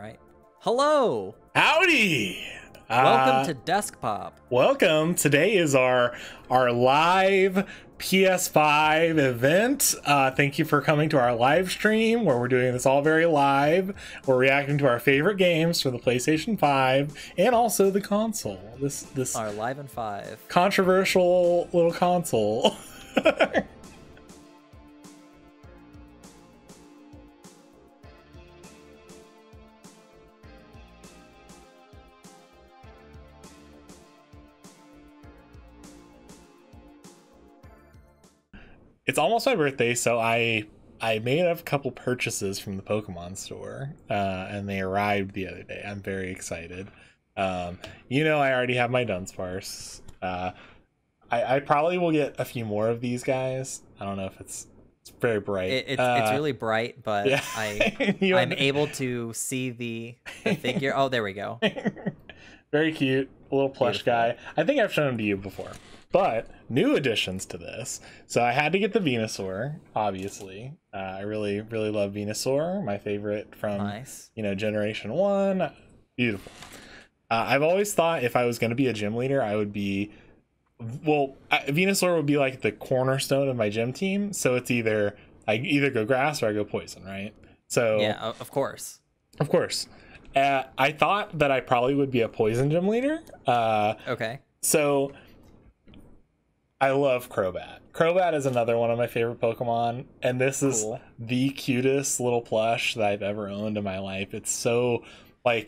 right. Hello. Howdy. Welcome to Deskpop. Welcome. Today is our live PS5 event. Thank you for coming to our live stream where we're doing this all very live. We're reacting to our favorite games for the PlayStation 5 and also the console. This Our Live in 5. controversial little console. It's almost my birthday, so I made a couple purchases from the Pokemon store, and they arrived the other day. I'm very excited. I already have my Dunsparce. I probably will get a few more of these guys. I don't know if it's very bright. It's really bright, but yeah. I'm able to see the figure. Oh, there we go. Very cute, a little plush guy. I think I've shown him to you before. But new additions to this. So I had to get the Venusaur, obviously. I really love Venusaur, my favorite from Generation 1. Beautiful. I've always thought if I was going to be a gym leader, I would be... Well, Venusaur would be like the cornerstone of my gym team. So it's I either go grass or I go poison, right? So yeah, of course. Of course. I thought that I probably would be a poison gym leader. Okay. So... I love Crobat. Crobat is another one of my favorite Pokemon, and this is the cutest little plush that I've ever owned in my life. It's so, I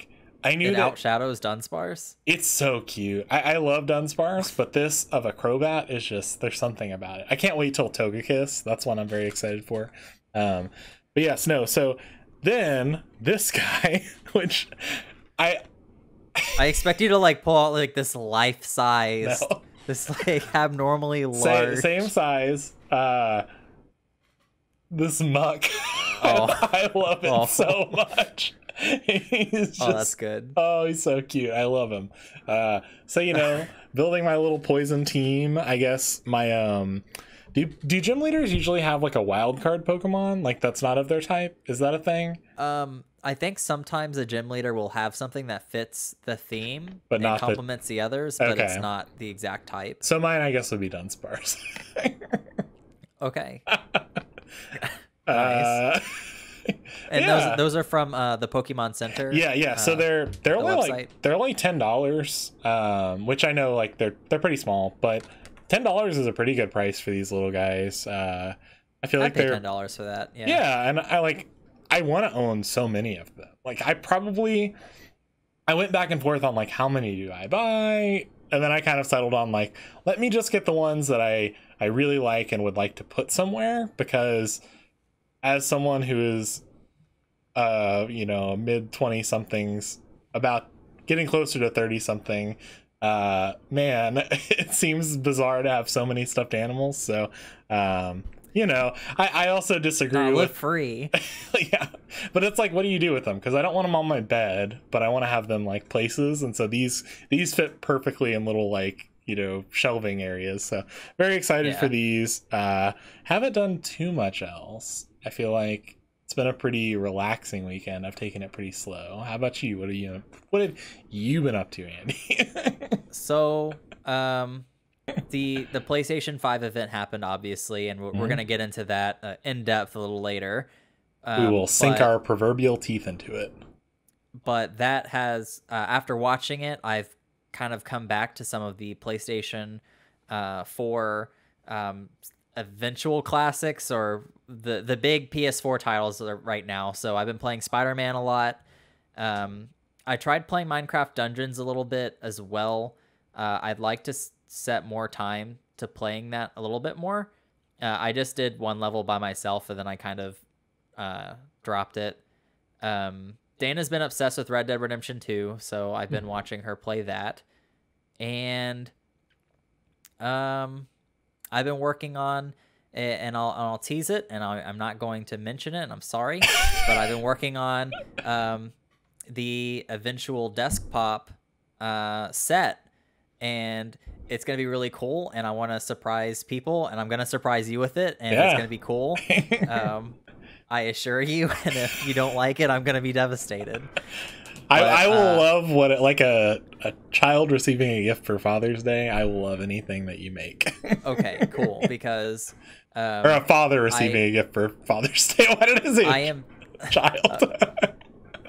knew it that outshadows Dunsparce. It's so cute. I love Dunsparce, but this of a Crobat is just, there's something about it. I can't wait till Togekiss. That's one I'm very excited for. But yes, no. So then this guy, which I expect you to pull out this life size. No. This abnormally large. Same size. This Muck. Oh. I love it so much. That's good. Oh, he's so cute. I love him. Building my little poison team. I guess my do gym leaders usually have a wild card Pokemon that's not of their type? Is that a thing? I think sometimes a gym leader will have something that fits the theme but and not complements the others, but it's not the exact type. So mine, I guess, would be Dunsparce. Okay. Nice. And those are from the Pokemon Center. Yeah. So they're only $10, which I know they're pretty small, but $10 is a pretty good price for these little guys. I feel I'd pay they're $10 for that. Yeah. Yeah, and I want to own so many of them. I went back and forth on how many do I buy, and then I kind of settled on let me just get the ones that I really like and would like to put somewhere, because as someone who is mid 20 somethings, about getting closer to 30 something, man, it seems bizarre to have so many stuffed animals. So I also disagree with free. Yeah, but it's what do you do with them? Because I don't want them on my bed, but I want to have them places, and so these fit perfectly in little shelving areas. So very excited for these. Haven't done too much else. I feel like it's been a pretty relaxing weekend. I've taken it pretty slow. How about you? What have you been up to, Andy? So the PlayStation 5 event happened, obviously, and we're gonna get into that in depth a little later. We will sink our proverbial teeth into it. But that has, after watching it, I've kind of come back to some of the PlayStation 4 eventual classics, or the big PS4 titles right now. So I've been playing Spider-Man a lot. I tried playing Minecraft Dungeons a little bit as well. I'd like to set more time to playing that a little bit more. I just did one level by myself, and then I kind of dropped it. Dana's been obsessed with Red Dead Redemption 2, so I've been watching her play that. And I've been working on, and I'll tease it, and I'm not going to mention it, and I'm sorry, but I've been working on the eventual Deskpop set, and it's going to be really cool, and I want to surprise people, and I'm going to surprise you with it, and it's going to be cool. I assure you. And if you don't like it, I'm going to be devastated. I will love like a child receiving a gift for Father's Day. I will love anything that you make. Okay, cool. Because or a father receiving a gift for Father's Day. Why did I say I am child?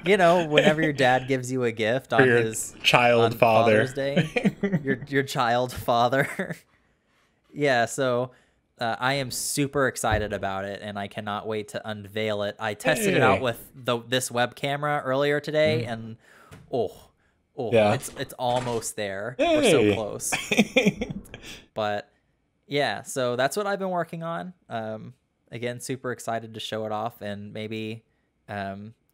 You know, whenever your dad gives you a gift on his child father Father's Day, your child father. Yeah, so I am super excited about it, and I cannot wait to unveil it. I tested it out with this web camera earlier today, and yeah. it's almost there. We're so close. But yeah, so that's what I've been working on. Again, super excited to show it off, and maybe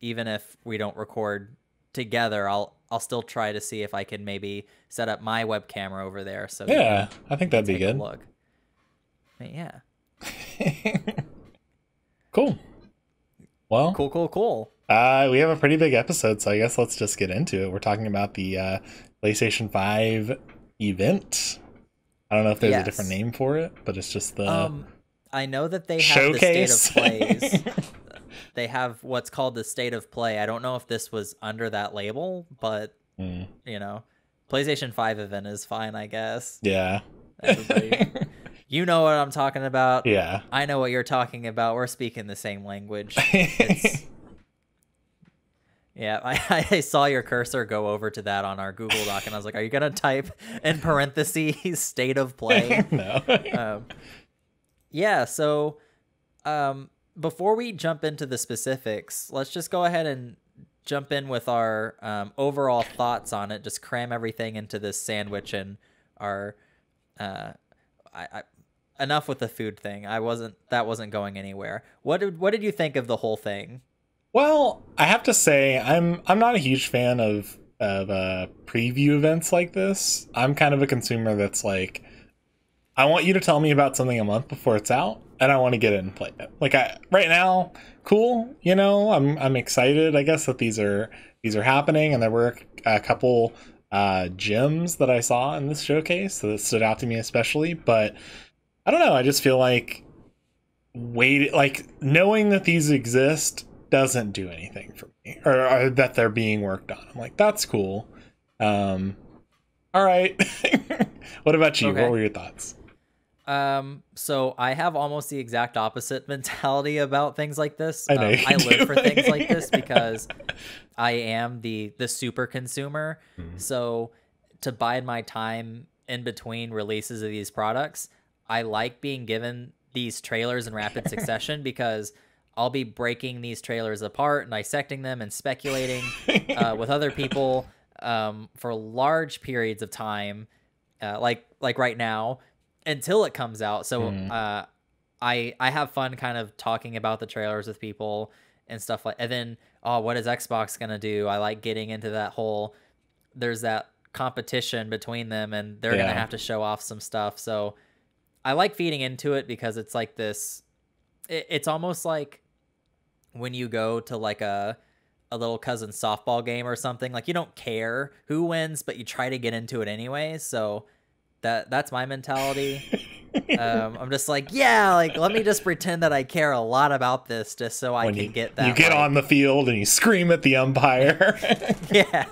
even if we don't record together, I'll still try to see if I can maybe set up my web camera over there. So yeah, I think that'd be good. Look. Yeah. Cool. Well, cool. We have a pretty big episode, so I guess let's just get into it. We're talking about the PlayStation 5 Event. I don't know if there's a different name for it, but it's just the I know that they have showcase. The State of Plays. They have what's called the State of Play. I don't know if this was under that label, but you know, PlayStation 5 Event is fine, I guess. Yeah. Everybody, you know what I'm talking about. Yeah. I know what you're talking about. We're speaking the same language. Yeah, I saw your cursor go over to that on our Google Doc, and I was like, are you going to type in parentheses State of Play? No. Yeah, so before we jump into the specifics, let's just go ahead and jump in with our overall thoughts on it. Just cram everything into this sandwich, and our enough with the food thing. That wasn't going anywhere. What did you think of the whole thing? Well, I have to say I'm not a huge fan of preview events like this. I'm kind of a consumer that's like, I want you to tell me about something a month before it's out, and I want to get it and play it. Like right now, cool. You know, I'm excited, I guess, that these are happening, and there were a couple gems that I saw in this showcase that stood out to me especially. But I don't know. I just feel like knowing that these exist doesn't do anything for me, or that they're being worked on. I'm like, that's cool. All right. What about you? Okay. What were your thoughts? So I have almost the exact opposite mentality about things like this. I know I live for things like this because I am the super consumer. So to bide my time in between releases of these products, I like being given these trailers in rapid succession because I'll be breaking these trailers apart and dissecting them and speculating with other people for large periods of time, like right now, until it comes out. So I have fun kind of talking about the trailers with people and stuff like. And then, what is Xbox gonna do? I like getting into that whole. There's that competition between them, and they're gonna have to show off some stuff. So I like feeding into it because it's like this. It's almost like when you go to like a little cousin softball game or something. Like you don't care who wins, but you try to get into it anyway. So that's my mentality. I'm just like, let me just pretend that I care a lot about this just so I can get that. You get on the field and you scream at the umpire. Yeah.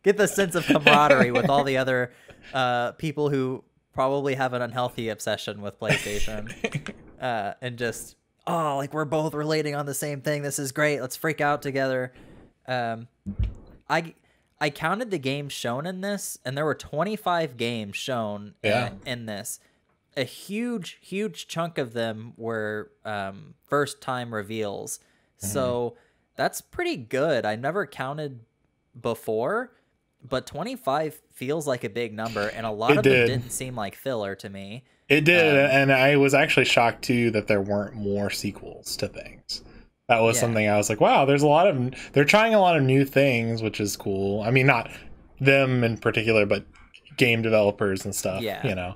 Get the sense of camaraderie with all the other people who probably have an unhealthy obsession with PlayStation. And just, like we're both relating on the same thing. This is great. Let's freak out together. I counted the games shown in this, and there were 25 games shown in this. A huge chunk of them were first-time reveals. So that's pretty good. I never counted before, but 25 feels like a big number, and a lot of them didn't seem like filler to me. It did, and I was actually shocked, too, that there weren't more sequels to things. That was something I was like, wow, they're trying a lot of new things, which is cool. I mean, not them in particular, but game developers and stuff, you know.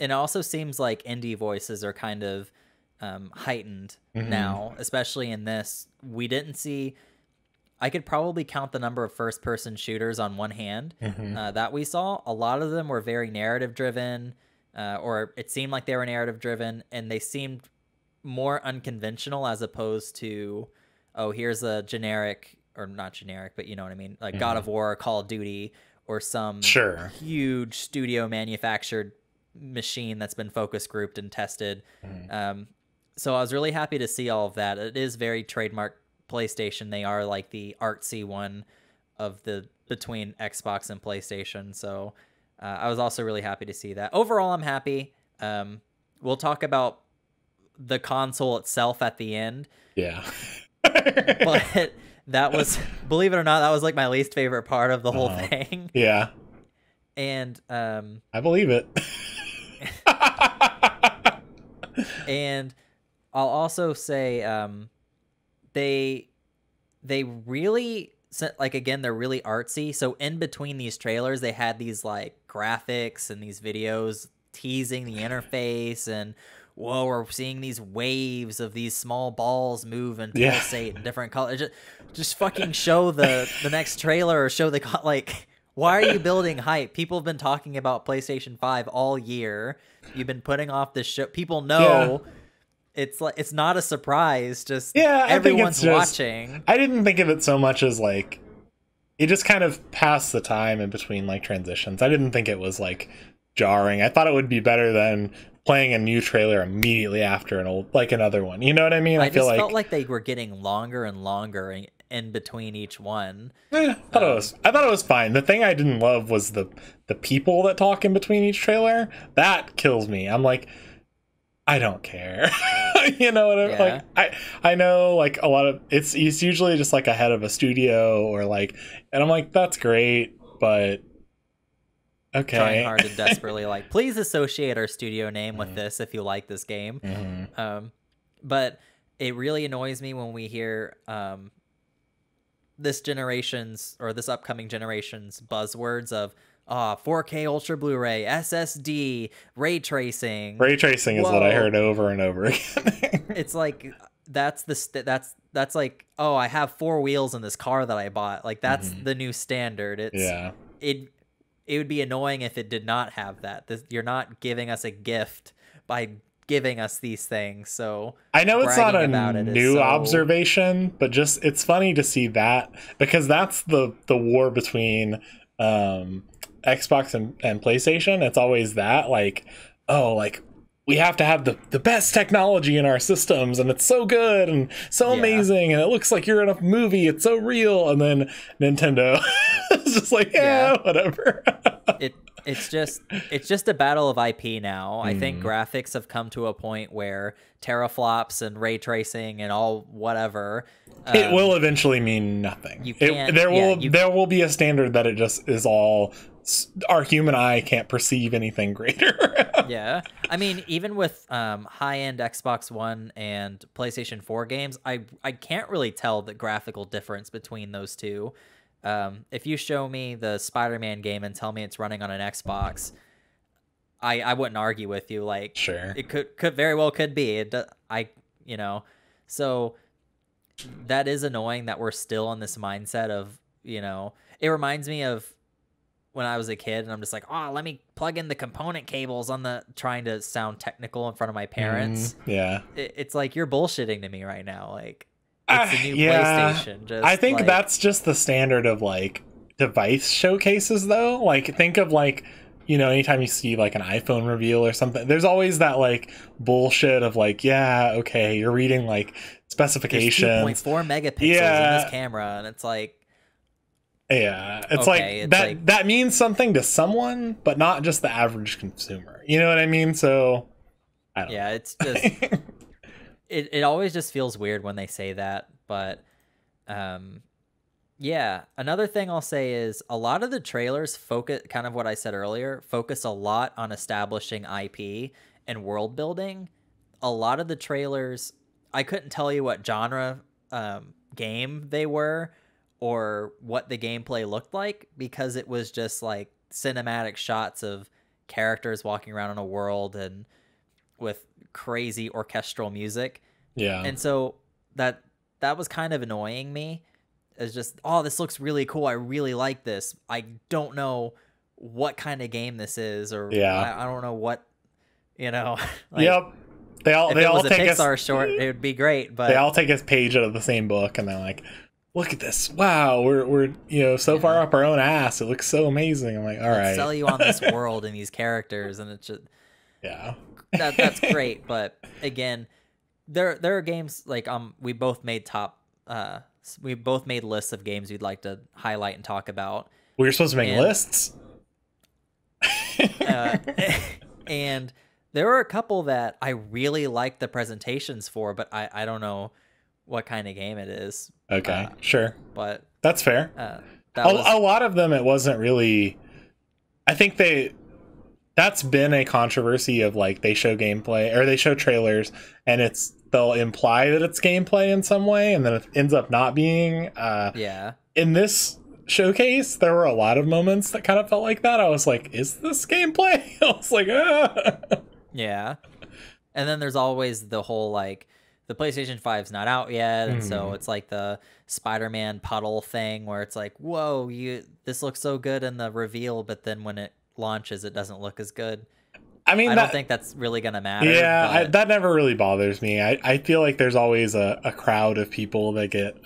And it also seems like indie voices are kind of heightened now, especially in this. We didn't see... I could probably count the number of first-person shooters on one hand that we saw. A lot of them were very narrative-driven, or it seemed like they were narrative-driven, and they seemed more unconventional as opposed to, oh, here's a generic, or not generic, but you know what I mean, like God of War, Call of Duty, or some huge studio manufactured machine that's been focus grouped and tested. So I was really happy to see all of that. It is very trademark PlayStation. They are like the artsy one of the between Xbox and PlayStation. So I was also really happy to see that. Overall, I'm happy. We'll talk about the console itself at the end. Yeah. But that was, believe it or not, that was like my least favorite part of the whole thing. Yeah. And I believe it. And I'll also say they really, like, again, they're really artsy. So in between these trailers, they had these like graphics and these videos teasing the interface, and whoa, we're seeing these waves of these small balls move and pulsate in different colors. Just fucking show the next trailer, or show the, like, why are you building hype? People have been talking about PlayStation 5 all year. You've been putting off this show. People know. It's like, it's not a surprise. Just everyone's watching. I didn't think of it so much as like, it just kind of passed the time in between like transitions. I didn't think it was like jarring. I thought it would be better than playing a new trailer immediately after an old, like another one. You know what I mean? I just felt like they were getting longer and longer in between each one. I thought it was fine. The thing I didn't love was the people that talk in between each trailer. That kills me. I'm like, I don't care. You know what I mean? Like, I know like a lot of it's usually just like a head of a studio or like, and I'm like, that's great, but okay. Trying hard to desperately like, please associate our studio name with this if you like this game. But it really annoys me when we hear this generation's, or this upcoming generation's buzzwords of 4K Ultra Blu-ray, SSD, ray tracing. Ray tracing is what I heard over and over again. It's like that's like, oh, I have 4 wheels in this car that I bought. Like that's the new standard. It would be annoying if it did not have that. You're not giving us a gift by giving us these things. So I know it's not a new observation, but just it's funny to see that, because that's the war between Xbox and PlayStation. It's always that, like, oh, like we have to have the best technology in our systems, and it's so good and so amazing, and it looks like you're in a movie, it's so real. And then Nintendo is just like, whatever. It's just a battle of IP now. I think graphics have come to a point where teraflops and ray tracing and all whatever, it will eventually mean nothing. There will be a standard that it just is all, our human eye can't perceive anything greater. I mean, even with high-end Xbox One and PlayStation 4 games, I can't really tell the graphical difference between those two. If you show me the Spider-Man game and tell me it's running on an Xbox, I wouldn't argue with you. Like, sure, it could very well could be. So that is annoying that we're still in this mindset of, it reminds me of when I was a kid and I'm just like, let me plug in the component cables on trying to sound technical in front of my parents. It's like, you're bullshitting to me right now. Like, it's the new PlayStation. I think that's just the standard of like device showcases though. Like, think of like, anytime you see like an iPhone reveal or something, there's always that like bullshit of like, okay, you're reading like specifications. 2.4 megapixels in this camera, and it's like, it's okay, like that means something to someone, but not just the average consumer. You know what I mean? So I don't know. It's just it always just feels weird when they say that. But another thing I'll say is a lot of the trailers focus, kind of what I said earlier, focus a lot on establishing IP and world building. A lot of the trailers, I couldn't tell you what genre game they were or what the gameplay looked like, because it was just like cinematic shots of characters walking around in a world and with crazy orchestral music. And so that was kind of annoying me. It's just, this looks really cool, I really like this. I don't know what kind of game this is, or I don't know what, like, they all was a take Pixar short, it would be great. But they all take a page out of the same book, and they're like, "Look at this! Wow, we're so far up our own ass. It looks so amazing." I'm like, "All right, sell you on this world and these characters," and it's just that's great. But again, there are games like we both made lists of games we'd like to highlight and talk about. We were supposed to make lists. And there were a couple that I really liked the presentations for, but I don't know what kind of game it is. Okay, sure. But that's fair. A lot of them, it wasn't really... I think that's been a controversy of, like, they show gameplay, or they show trailers, and they'll imply that it's gameplay in some way, and then it ends up not being. In this showcase, there were a lot of moments that kind of felt like that. I was like, is this gameplay? I was like, Yeah. And then there's always the whole, like, the PlayStation 5's not out yet, and so it's like the Spider-Man puddle thing where it's like, whoa, this looks so good in the reveal, but then when it launches, it doesn't look as good. I mean, I don't think that's really going to matter. Yeah, that never really bothers me. I feel like there's always a crowd of people that get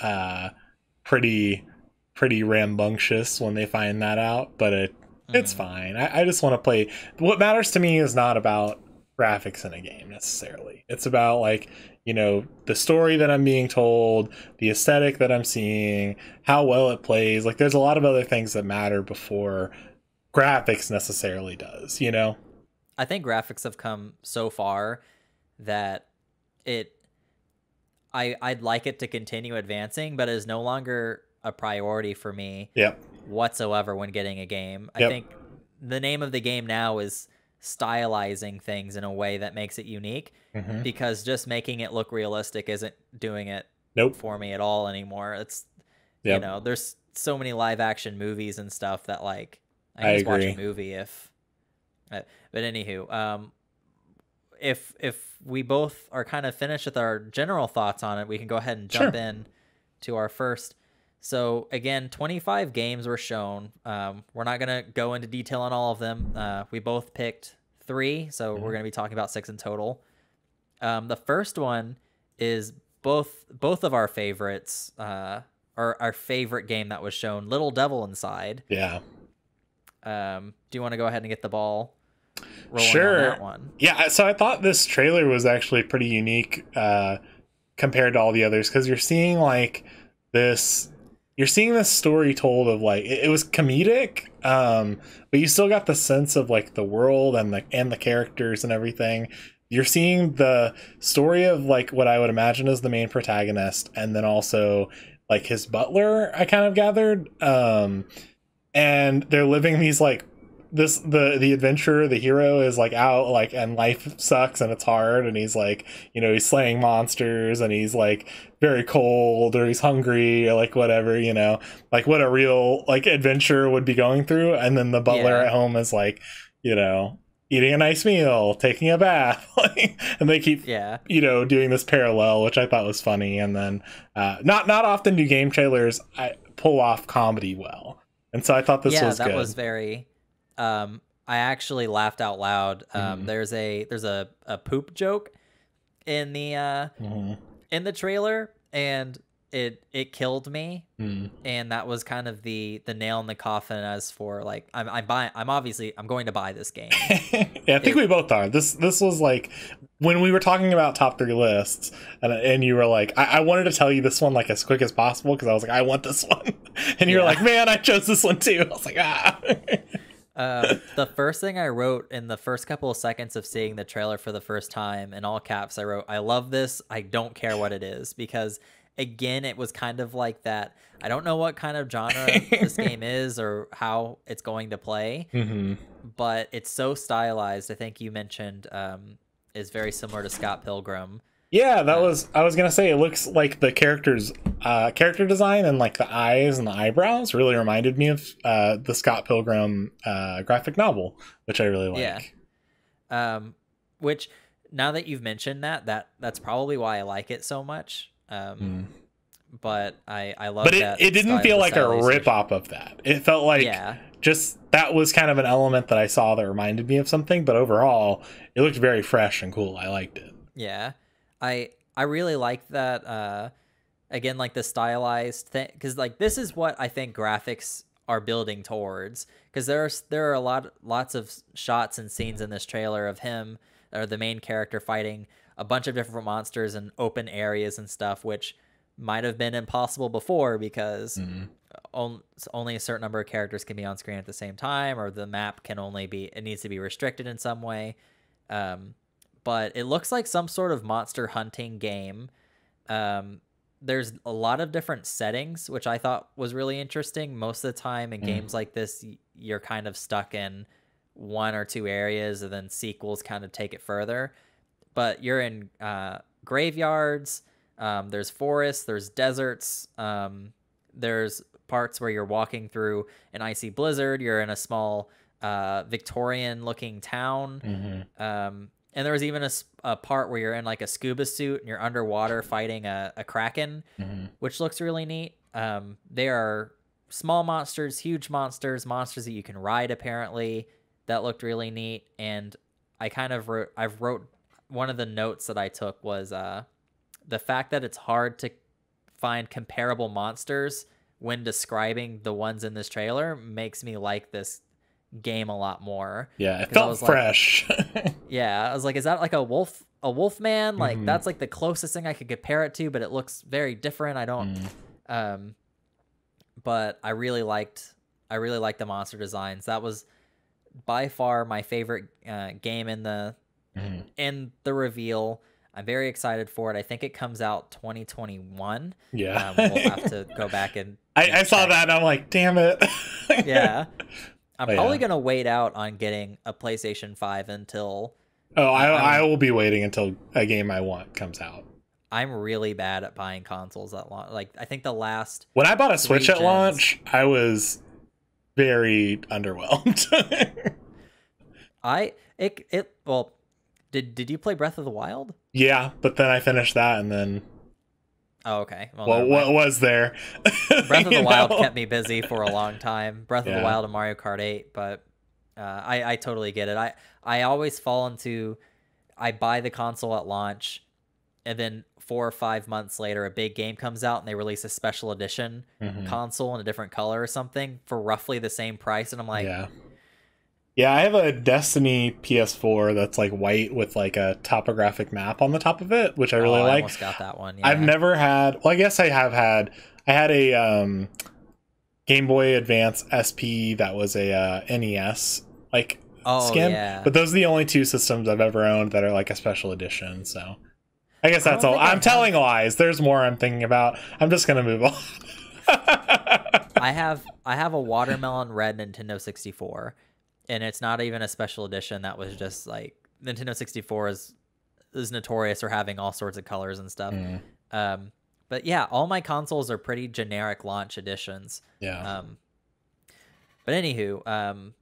pretty rambunctious when they find that out, but it's fine. I just want to play. What matters to me is not about graphics in a game necessarily. It's about, like, the story that I'm being told, the aesthetic that I'm seeing, how well it plays. Like, there's a lot of other things that matter before graphics necessarily does, I think graphics have come so far that I'd like it to continue advancing, but it is no longer a priority for me whatsoever when getting a game. I think the name of the game now is stylizing things in a way that makes it unique, because just making it look realistic isn't doing it for me at all anymore. It's there's so many live action movies and stuff that, like, I can just watch a movie if but anywho, if we both are kind of finished with our general thoughts on it, we can go ahead and jump in to our first. So again, 25 games were shown. We're not going to go into detail on all of them. We both picked 3, so we're going to be talking about 6 in total. The first one is both of our favorites, or our favorite game that was shown, Little Devil Inside. Yeah. Do you want to go ahead and get the ball rolling on that one? Yeah, so I thought this trailer was actually pretty unique compared to all the others, because you're seeing this story told of, like, it was comedic, but you still got the sense of, like, the world and the characters and everything. You're seeing the story of, like, what I would imagine is the main protagonist, and then also, like, his butler, I kind of gathered, and they're living these, like, the adventurer, the hero, is, like, out, like, and life sucks and it's hard, and he's, like, he's slaying monsters, and he's, like, very cold, or he's hungry, or, like, whatever, like what a real, like, adventurer would be going through. And then the butler at home is, like, eating a nice meal, taking a bath, and they keep doing this parallel, which I thought was funny. And then not often do game trailers pull off comedy well, and so I thought this was good. That was very I actually laughed out loud. There's a poop joke in the trailer, and it killed me. And that was kind of the nail in the coffin as for, like, I'm going to buy this game. Yeah, I think we both are. This was, like, when we were talking about top 3 lists, and you were like, I wanted to tell you this one, like, as quick as possible, because I was like, I want this one. And you were like, man, I chose this one too. I was like, the first thing I wrote in the first couple of seconds of seeing the trailer for the first time, in all caps, I wrote, I love this. I don't care what it is, because again, it was kind of like that. I don't know what kind of genre this game is or how it's going to play, but it's so stylized. I think you mentioned is very similar to Scott Pilgrim. Yeah, I was gonna say, it looks like the character's character design and, like, the eyes and the eyebrows really reminded me of the Scott Pilgrim graphic novel, which I really like. Yeah. Which, now that you've mentioned that's probably why I like it so much. But I love that. But it didn't feel like a rip-off of that. It felt like just that was kind of an element that I saw that reminded me of something, but overall, it looked very fresh and cool. I liked it. Yeah. I really like that again, like the stylized thing, because like this is what I think graphics are building towards, because there are lots of shots and scenes in this trailer of him or the main character fighting a bunch of different monsters in open areas and stuff, which might have been impossible before because only a certain number of characters can be on screen at the same time, or the map can only be, it needs to be restricted in some way. But it looks like some sort of monster hunting game. There's a lot of different settings, which I thought was really interesting. Most of the time in games like this, you're kind of stuck in one or two areas, and then sequels kind of take it further. But you're in graveyards, there's forests, there's deserts, there's parts where you're walking through an icy blizzard, you're in a small Victorian-looking town. And there was even a part where you're in like a scuba suit and you're underwater fighting a kraken, which looks really neat. They are small monsters, huge monsters that you can ride apparently. That looked really neat. And I kind of wrote one of the notes that I took was the fact that it's hard to find comparable monsters when describing the ones in this trailer makes me like this game a lot more. Yeah, it felt fresh. Like, yeah, I was like, is that like a wolf man? Like that's like the closest thing I could compare it to, but it looks very different. I don't but I really liked the monster designs. That was by far my favorite game in the reveal. I'm very excited for it. I think it comes out 2021. Yeah. We'll have to go back and I saw that and I'm like, damn it. Yeah. I'm probably going to wait out on getting a PlayStation 5 until... I will be waiting until a game I want comes out. I'm really bad at buying consoles at launch. Like, I think the last... When I bought a Switch at launch, I was very underwhelmed. Well, did you play Breath of the Wild? Yeah, but then I finished that and then... Oh, okay. Well, what was there? Breath of the Wild kept me busy for a long time. Breath of the Wild and Mario Kart 8, but I totally get it. I always fall into, I buy the console at launch, and then 4 or 5 months later, a big game comes out and they release a special edition console in a different color or something for roughly the same price, and I'm like... Yeah, I have a Destiny PS4 that's like white with like a topographic map on the top of it, which I really like. I almost got that one. Yeah. I've never had... Well, I guess I have had... I had a Game Boy Advance SP that was a NES like skin. Yeah. But those are the only two systems I've ever owned that are like a special edition. So I guess that's all. I'm telling lies. There's more I'm thinking about. I'm just gonna move on. I have a watermelon red Nintendo 64. And it's not even a special edition. That was just like Nintendo 64 is notorious for having all sorts of colors and stuff. But yeah, all my consoles are pretty generic launch editions. Yeah. But anywho,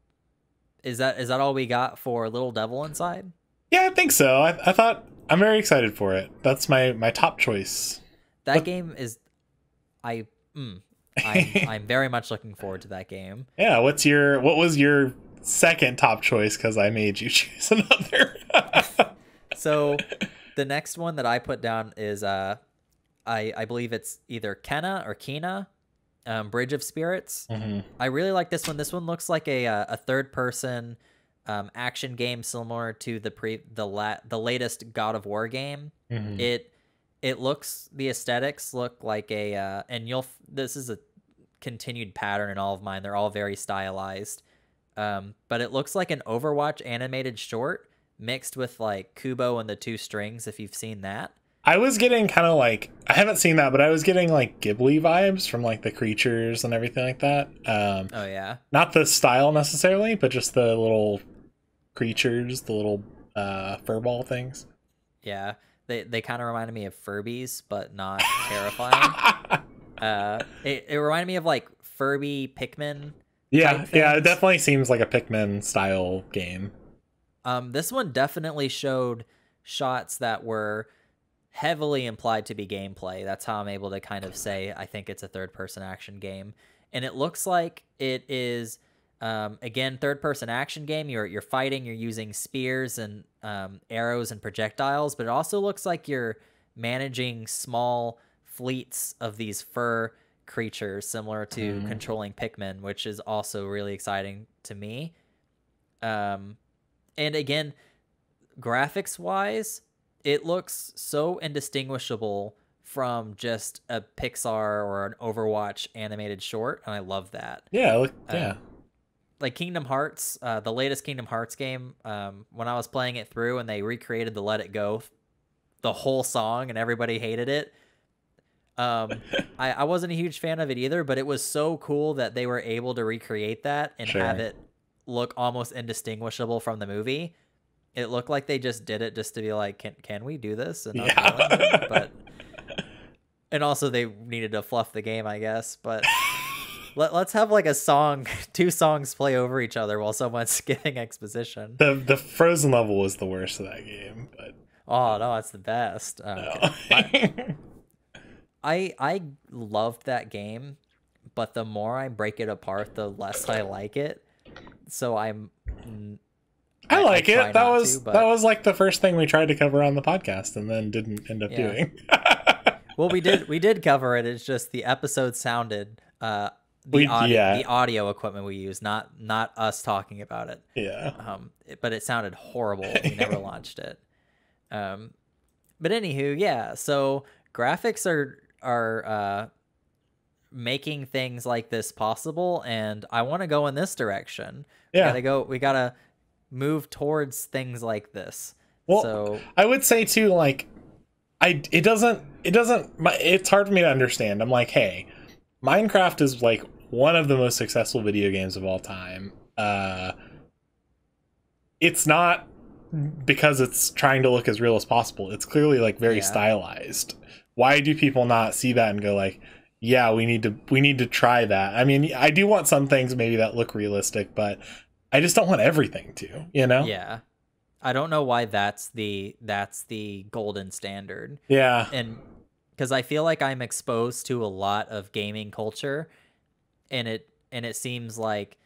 is that all we got for Little Devil Inside? Yeah, I think so. I thought I'm very excited for it. That's my top choice. That game is, I'm very much looking forward to that game. Yeah. What was your second top choice, because I made you choose another? So the next one that I put down is I believe it's either Kena or Kena, Bridge of Spirits. I really like this one. This one looks like a third person action game similar to the latest God of War game. It looks, the aesthetics look like this is a continued pattern in all of mine. They're all very stylized. But it looks like an Overwatch animated short mixed with like Kubo and the Two Strings, if you've seen that. I was getting kind of like, I haven't seen that, but I was getting like Ghibli vibes from like the creatures and everything like that. Oh yeah. Not the style necessarily, but just the little creatures, the little furball things. Yeah. They kind of reminded me of Furbies, but not terrifying. It reminded me of like Furby Pikmin. Yeah, it definitely seems like a Pikmin style game. This one definitely showed shots that were heavily implied to be gameplay. That's how I'm able to kind of say I think it's a third-person action game. And it looks like it is Again, third-person action game. You're fighting. You're using spears and arrows and projectiles, but it also looks like you're managing small fleets of these fur creatures, similar to controlling Pikmin, which is also really exciting to me. And again, graphics-wise, it looks so indistinguishable from just a Pixar or an Overwatch animated short, and I love that. Yeah, like Kingdom Hearts, the latest Kingdom Hearts game, when I was playing it through and they recreated the Let It Go, the whole song, and everybody hated it. I wasn't a huge fan of it either, but it was so cool that they were able to recreate that and have it look almost indistinguishable from the movie. It looked like they just did it just to be like, can we do this? And but and also they needed to fluff the game, I guess. But let's have like a song, 2 songs play over each other while someone's giving exposition. The Frozen level was the worst of that game, but oh no, it's the best. No. I loved that game, but the more I break it apart, the less I like it. So I like it. That was like the first thing we tried to cover on the podcast and then didn't end up doing. Well, we did cover it. It's just the episode sounded the audio equipment we use, not us talking about it. Yeah. But it sounded horrible. We never launched it. But anywho, yeah. So graphics are making things like this possible, and I want to go in this direction. Yeah. We gotta move towards things like this. Well, so I would say too, like, it's hard for me to understand. I'm like, hey, Minecraft is like one of the most successful video games of all time. It's not because it's trying to look as real as possible. It's clearly like very stylized. Why do people not see that and go like, yeah, we need to try that? I mean, I do want some things maybe that look realistic, but I just don't want everything to, you know? Yeah. I don't know why that's the golden standard. Yeah. And because I feel like I'm exposed to a lot of gaming culture, and it seems like,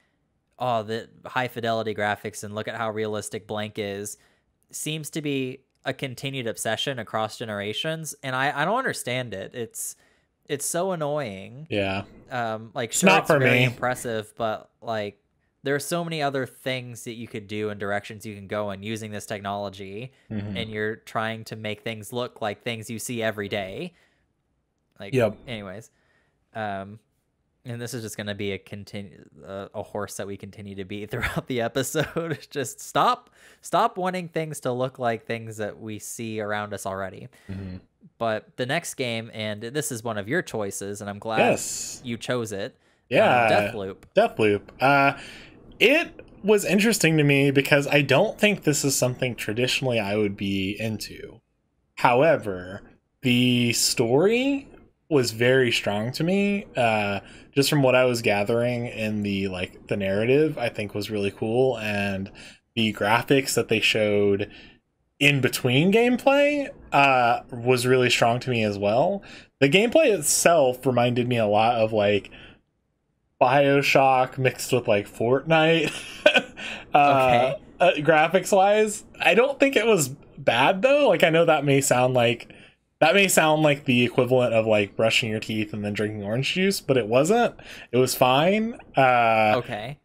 oh, the high fidelity graphics and look at how realistic blank is, seems to be a continued obsession across generations, and I don't understand it. It's so annoying. Yeah. Like, it's sure, not it's for very me. impressive, but like, there are so many other things that you could do and directions you can go in using this technology, and you're trying to make things look like things you see every day. Like, anyways, and this is just going to be a horse that we continue to beat throughout the episode. Just stop wanting things to look like things that we see around us already. But the next game, and this is one of your choices, and I'm glad you chose it. Yeah, Deathloop. It was interesting to me because I don't think this is something traditionally I would be into. However, the story was very strong to me. Just from what I was gathering in the narrative, I think was really cool, and the graphics that they showed in between gameplay was really strong to me as well. The gameplay itself reminded me a lot of like BioShock mixed with like Fortnite. Graphics wise, I don't think it was bad though. Like, I know that may sound like the equivalent of like brushing your teeth and then drinking orange juice, but it wasn't. It was fine. Like,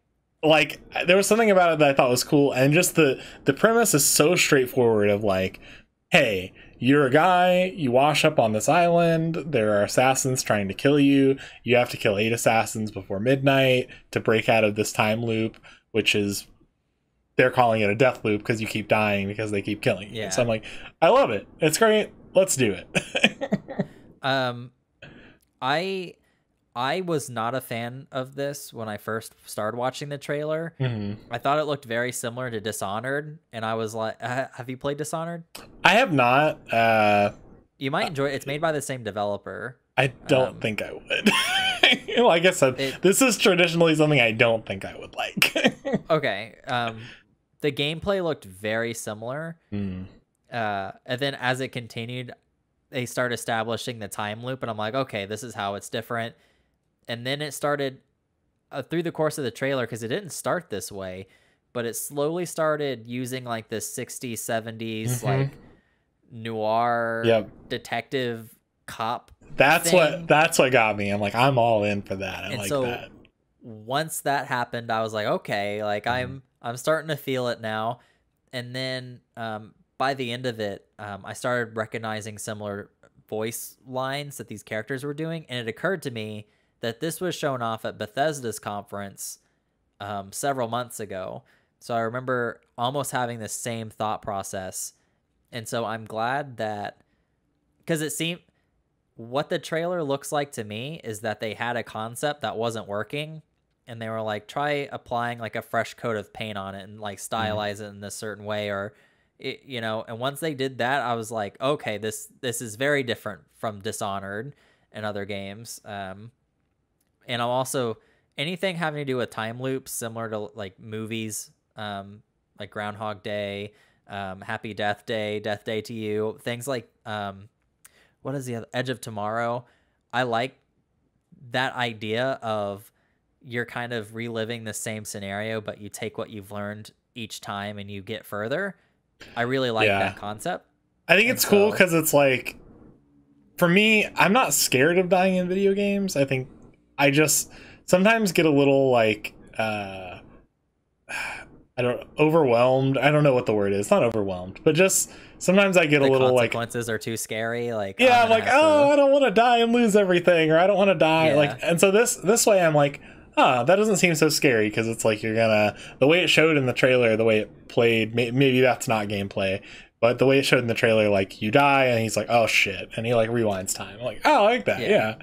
there was something about it that I thought was cool, and just the premise is so straightforward of like, hey, you're a guy, you wash up on this island, there are assassins trying to kill you, you have to kill 8 assassins before midnight to break out of this time loop, which is, they're calling it a death loop because you keep dying because they keep killing you. So I'm like, I love it. It's great. Let's do it. I was not a fan of this when I first started watching the trailer. I thought it looked very similar to Dishonored, and I was like, have you played Dishonored? I have not. You might enjoy it. It's made by the same developer. I don't think I would. Like I said, this is traditionally something I don't think I would like. Okay. The gameplay looked very similar. And then as it continued, they start establishing the time loop, and I'm like, okay, this is how it's different. And then it started through the course of the trailer, because it didn't start this way, but it slowly started using like this 60s, 70s like noir detective cop thing. That's what got me. I'm like, I'm all in for that. I like that. Once that happened, I was like, okay, like I'm starting to feel it now. And then by the end of it, I started recognizing similar voice lines that these characters were doing, and it occurred to me that this was shown off at Bethesda's conference several months ago. So I remember almost having the same thought process. And so I'm glad that, because it seemed, what the trailer looks like to me is that they had a concept that wasn't working, and they were like, try applying like a fresh coat of paint on it and like stylize it in a certain way, or you know. And once they did that, I was like, okay, this is very different from Dishonored and other games. And I'm also, anything having to do with time loops, similar to like movies, like Groundhog Day, Happy Death Day, Death Day to You, things like what is the other, Edge of Tomorrow. I like that idea of you're kind of reliving the same scenario, but you take what you've learned each time and you get further. I really like that concept. I think it's cool because it's like, for me, I'm not scared of dying in video games. I think I just sometimes get a little like overwhelmed. I don't know what the word is. Not overwhelmed, but just sometimes I get a little like consequences are too scary. Like, I'm like, I don't want to die and lose everything, or I don't want to die. Like, and so this way I'm like, that doesn't seem so scary, because it's like the way it showed in the trailer, the way it played, maybe that's not gameplay, but the way it showed in the trailer, like you die and he's like, oh shit, and he like rewinds time. I'm like, oh, I like that. Yeah.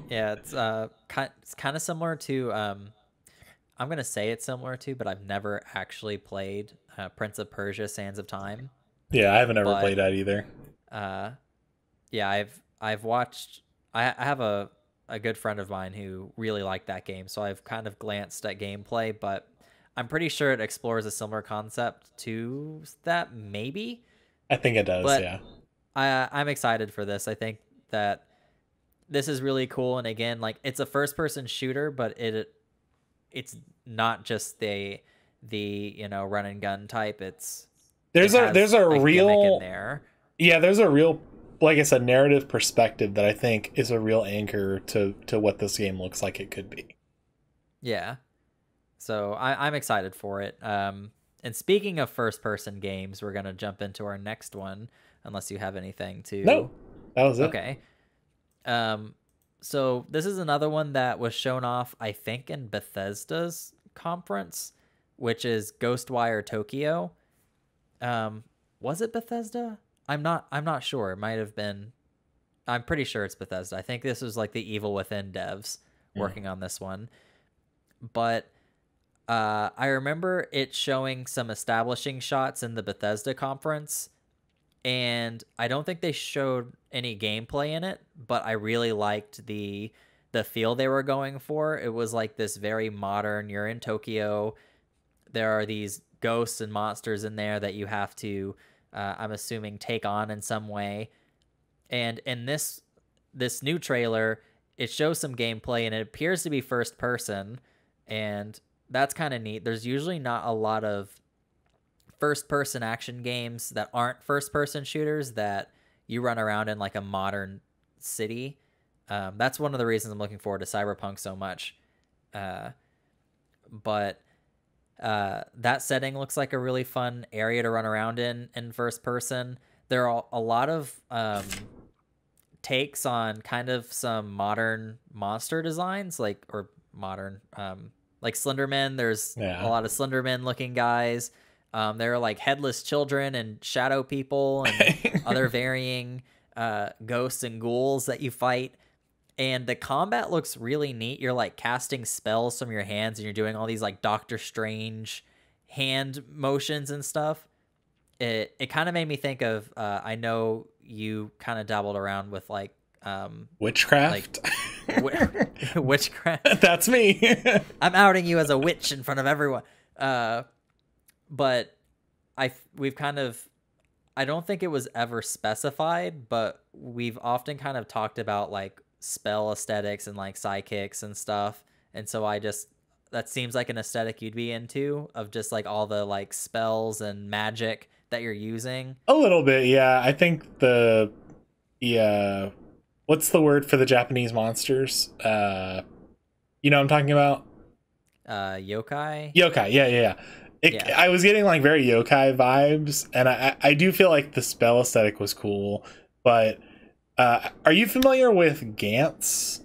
It's kind of similar to I'm gonna say it's similar to, but I've never actually played Prince of Persia: Sands of Time. Yeah, I haven't ever played that either. I've watched. I have a good friend of mine who really liked that game, so I've kind of glanced at gameplay, but I'm pretty sure it explores a similar concept to that. Maybe I think it does. But yeah, I'm excited for this. I think that this is really cool, and again, like, it's a first-person shooter, but it's not just the run and gun type. There's a real in there. Yeah, there's a real, like I said, narrative perspective that I think is a real anchor to what this game looks like it could be. Yeah. So I'm excited for it. And speaking of first-person games, we're going to jump into our next one, unless you have anything to... No, that was it. Okay. So this is another one that was shown off, I think, in Bethesda's conference, which is Ghostwire Tokyo. Was it Bethesda? I'm not sure. It might have been. I'm pretty sure it's Bethesda. I think this was like the Evil Within devs working on this one. But I remember it showing some establishing shots in the Bethesda conference, and I don't think they showed any gameplay in it, but I really liked the feel they were going for. It was like this very modern, you're in Tokyo, there are these ghosts and monsters in there that you have to I'm assuming take on in some way. And in this new trailer, it shows some gameplay, and it appears to be first person, and that's kind of neat. There's usually not a lot of first-person action games that aren't first-person shooters that you run around in like a modern city. That's one of the reasons I'm looking forward to Cyberpunk so much. But that setting looks like a really fun area to run around in first person. There are a lot of takes on kind of some modern monster designs, like Slenderman. There's a lot of Slenderman looking guys. There are like headless children and shadow people and other varying ghosts and ghouls that you fight. And the combat looks really neat. You're like casting spells from your hands, and you're doing all these like Doctor Strange hand motions and stuff. It kind of made me think of I know you kind of dabbled around with like witchcraft. Like, witchcraft. That's me. I'm outing you as a witch in front of everyone. But we've kind of, I don't think it was ever specified, but we've often kind of talked about like spell aesthetics and like sidekicks and stuff and so that seems like an aesthetic you'd be into, of just like all the like spells and magic that you're using. A little bit, yeah. I think what's the word for the Japanese monsters? You know what I'm talking about? Yokai. Yeah. I was getting like very yokai vibes, and I do feel like the spell aesthetic was cool. But are you familiar with Gantz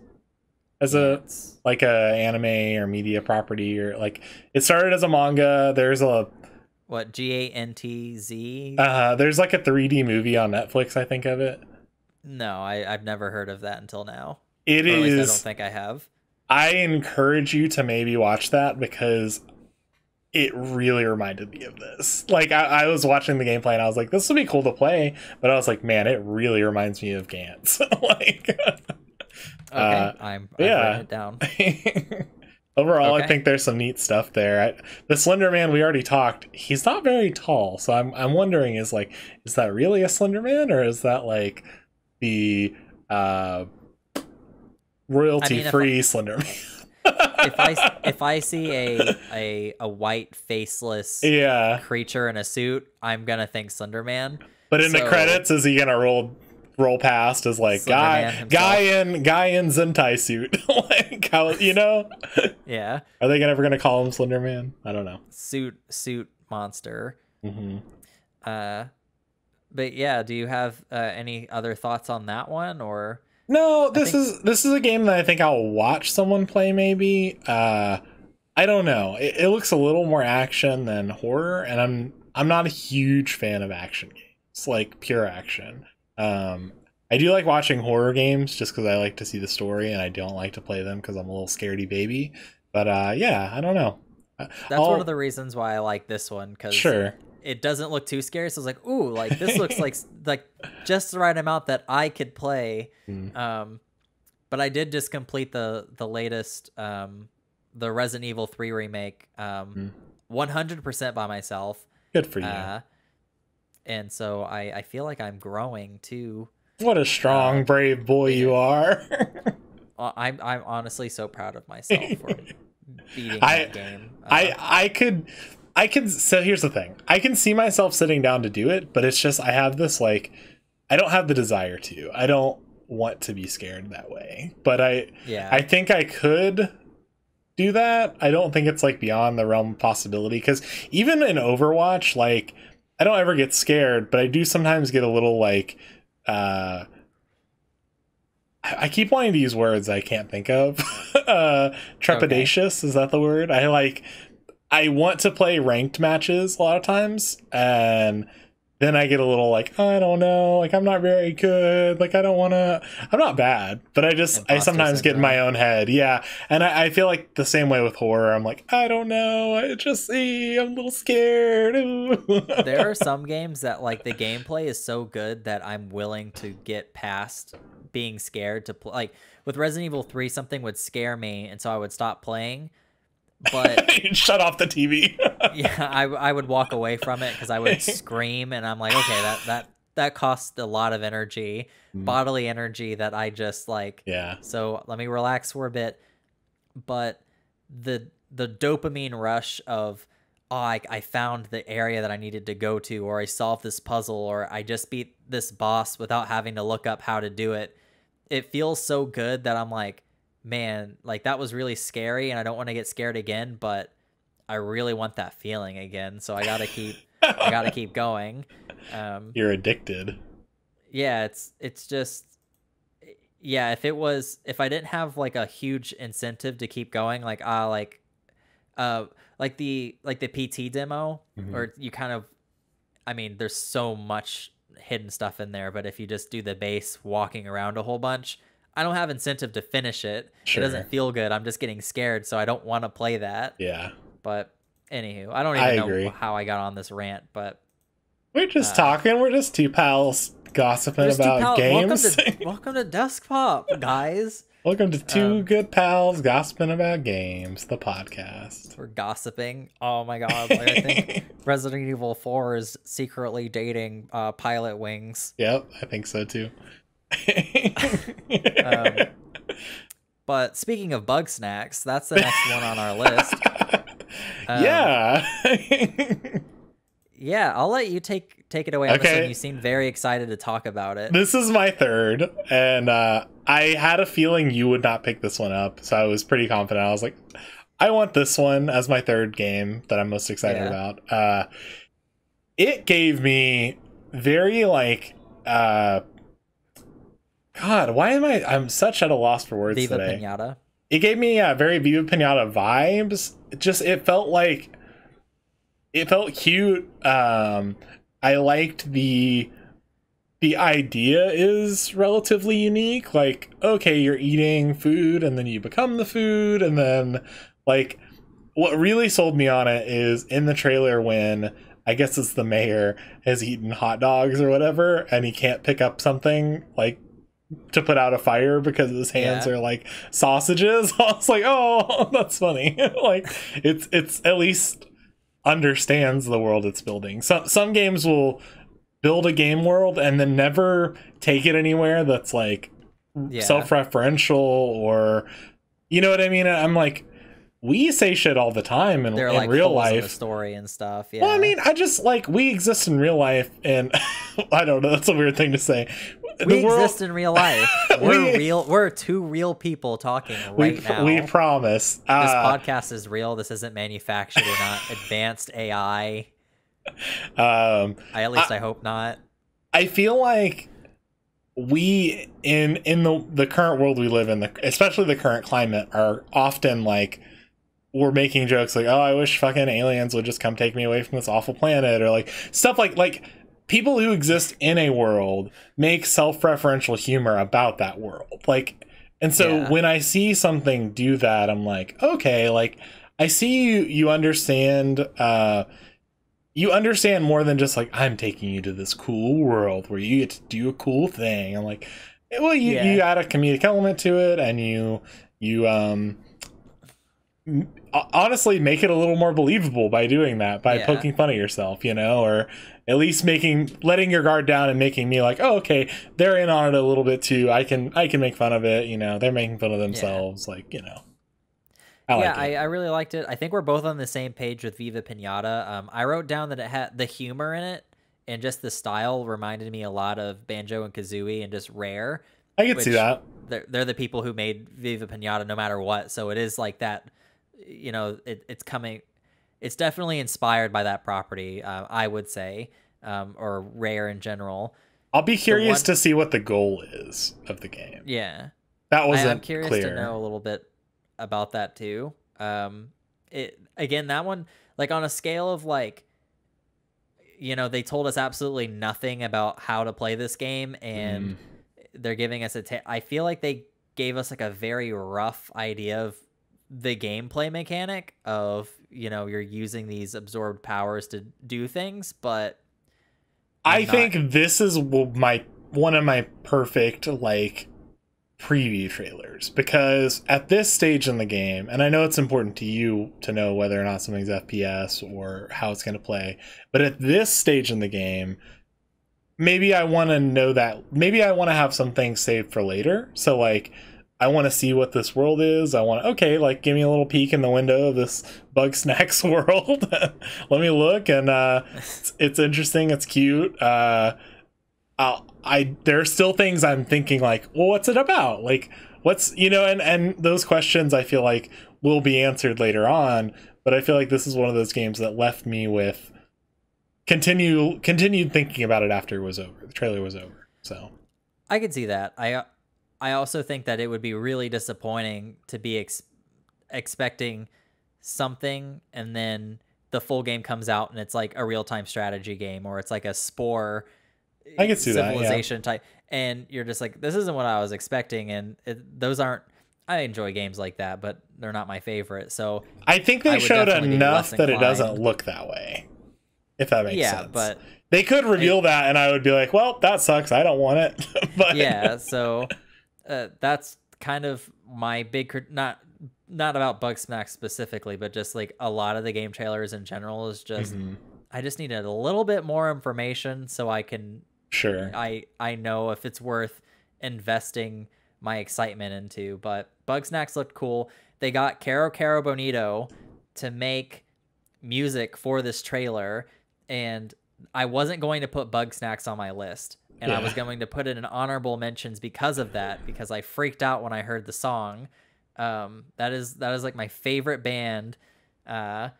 as a anime or media property, or like it started as a manga? There's a Gantz? There's like a 3D movie on Netflix, I think, of it. No, I've never heard of that until now. It is. At least I don't think I have. I encourage you to maybe watch that, because it really reminded me of this. Like, I was watching the gameplay and I was like, this would be cool to play, but I was like, man, it really reminds me of Gantz. Like, okay, I've written it down. Overall, okay. I think there's some neat stuff there. The Slender Man, we already talked. He's not very tall, so I'm wondering, is that really a Slender Man, or is that like the royalty-free Slender Man? if I see a white faceless creature in a suit, I'm gonna think Slender Man. But in the credits, is he gonna roll past as like guy in Zentai suit? Like, how, you know? Yeah. Are they ever gonna call him Slender Man? I don't know. Suit monster. Mm-hmm. But yeah, do you have any other thoughts on that one, or? No, this is a game that I think I'll watch someone play, maybe. I don't know. It looks a little more action than horror, and I'm not a huge fan of action games, like pure action. I do like watching horror games just because I like to see the story, and I don't like to play them because I'm a little scaredy baby. But yeah, I don't know. That's one of the reasons why I like this one, because it doesn't look too scary. So I was like, ooh, like this looks like just the right amount that I could play. But I did just complete the latest the Resident Evil 3 remake 100% by myself. Good for you. And so I feel like I'm growing too. What a strong, brave boy you are. I'm honestly so proud of myself for beating that game. I could. So here's the thing. I can see myself sitting down to do it, but it's just I have this like, I don't have the desire to. I don't want to be scared that way. But I think I could do that. I don't think it's like beyond the realm of possibility, because even in Overwatch, like, I don't ever get scared, but I do sometimes get a little like I keep wanting to use words I can't think of. Trepidatious, okay. Is that the word? I want to play ranked matches a lot of times, and then I get a little like, I don't know, like I'm not very good, like I don't want to, I'm not bad, but I sometimes get in my own head. Yeah. And I feel like the same way with horror. I'm like, I don't know, I'm a little scared. There are some games that like the gameplay is so good that I'm willing to get past being scared to play. Like with Resident Evil 3, something would scare me, and so I would stop playing. But you'd shut off the TV. Yeah, I would walk away from it because I would scream, and I'm like, okay, that costs a lot of energy, bodily energy that I just like. Yeah. So let me relax for a bit. But the dopamine rush of, oh, I found the area that I needed to go to, or I solved this puzzle, or I just beat this boss without having to look up how to do it. It feels so good that I'm like, man, like that was really scary, and I don't want to get scared again, but I really want that feeling again. So I gotta keep going. You're addicted. Yeah, it's just, yeah. If I didn't have like a huge incentive to keep going, like the PT demo, or you kind of, I mean, there's so much hidden stuff in there, but if you just do the base walking around a whole bunch, I don't have incentive to finish it. Sure. It doesn't feel good. I'm just getting scared, so I don't want to play that. Yeah. But anywho, I don't even know how I got on this rant, but we're just talking. We're just two pals gossiping about games. Welcome to Deskpop, guys. Welcome to two good pals gossiping about games, the podcast. We're gossiping. Oh my god! Like, I think Resident Evil 4 is secretly dating Pilot Wings. Yep, I think so too. But speaking of Bugsnax, that's the next one on our list. Yeah. Yeah, I'll let you take it away on this Okay. one. You seem very excited to talk about it. This is my third, and I had a feeling you would not pick this one up, so I was pretty confident. I was like, I want this one as my third game that I'm most excited about. It gave me very like God, why am I'm such at a loss for words Viva today? Pinata. It gave me very Viva Pinata vibes. It felt cute. I liked the idea is relatively unique. Like, okay, you're eating food and then you become the food, and then like what really sold me on it is in the trailer when I guess it's the mayor has eaten hot dogs or whatever, and he can't pick up something like to put out a fire because his hands are like sausages. I was like, oh, that's funny. Like it's at least understands the world it's building. Some games will build a game world and then never take it anywhere that's like self-referential, or you know what I mean? I'm like, we say shit all the time in like real holes in life. the story and stuff. Yeah. Well, I mean, I just like we exist in real life, and I don't know. That's a weird thing to say. We exist in real life. We're real. We're two real people talking right now. We promise. This podcast is real. This isn't manufactured. We're not advanced AI. I hope not. I feel like we in the current world we live in, especially the current climate, are often like we're making jokes like, oh, I wish fucking aliens would just come take me away from this awful planet, or like stuff like people who exist in a world make self-referential humor about that world. Like, and so when I see something do that, I'm like, okay, like I see you understand, you understand more than just like, I'm taking you to this cool world where you get to do a cool thing. I'm like, well, you add a comedic element to it, and you honestly make it a little more believable by doing that, by poking fun at yourself, you know, or at least letting your guard down and making me like, oh, okay, they're in on it a little bit too. I can make fun of it, you know, they're making fun of themselves, like, you know. I really liked it. I think we're both on the same page with Viva Pinata. I wrote down that it had the humor in it and just the style reminded me a lot of Banjo and Kazooie and just Rare. I can see that. They're the people who made Viva Pinata no matter what. So it is like that, you know, it's definitely inspired by that property, I would say, or Rare in general. I'll be curious to see what the goal is of the game. Yeah. That wasn't I'm curious clear. to know a little bit about that too. That one, like on a scale of like, you know, they told us absolutely nothing about how to play this game, and they're giving us I feel like they gave us like a very rough idea of the gameplay mechanic of, you know, you're using these absorbed powers to do things, but I think this is one of my perfect like preview trailers, because at this stage in the game, and I know it's important to you to know whether or not something's FPS or how it's going to play, but at this stage in the game, maybe I want to know that, maybe I want to have some things saved for later. So like, I want to see what this world is. I want, okay, like give me a little peek in the window of this Bugsnax world. Let me look, and it's interesting. It's cute. There are still things I'm thinking like, well, what's it about? Like, what's, you know, and those questions I feel like will be answered later on. But I feel like this is one of those games that left me with continued thinking about it after it was over. The trailer was over. So I could see that. I also think that it would be really disappointing to be expecting something and then the full game comes out and it's like a real-time strategy game, or it's like a Spore I can see civilization type, and you're just like, this isn't what I was expecting. And those aren't, I enjoy games like that, but they're not my favorite. So I think they showed enough that it doesn't look that way, if that makes sense. But they could reveal that and I would be like, well, that sucks, I don't want it. But yeah, so that's kind of my big not about Bugsnax specifically, but just like a lot of the game trailers in general is just I just needed a little bit more information so I can I know if it's worth investing my excitement into. But Bugsnax looked cool. They got Caro Bonito to make music for this trailer, and I wasn't going to put Bugsnax on my list, and I was going to put it in honorable mentions because of that, because I freaked out when I heard the song. That is like my favorite band. So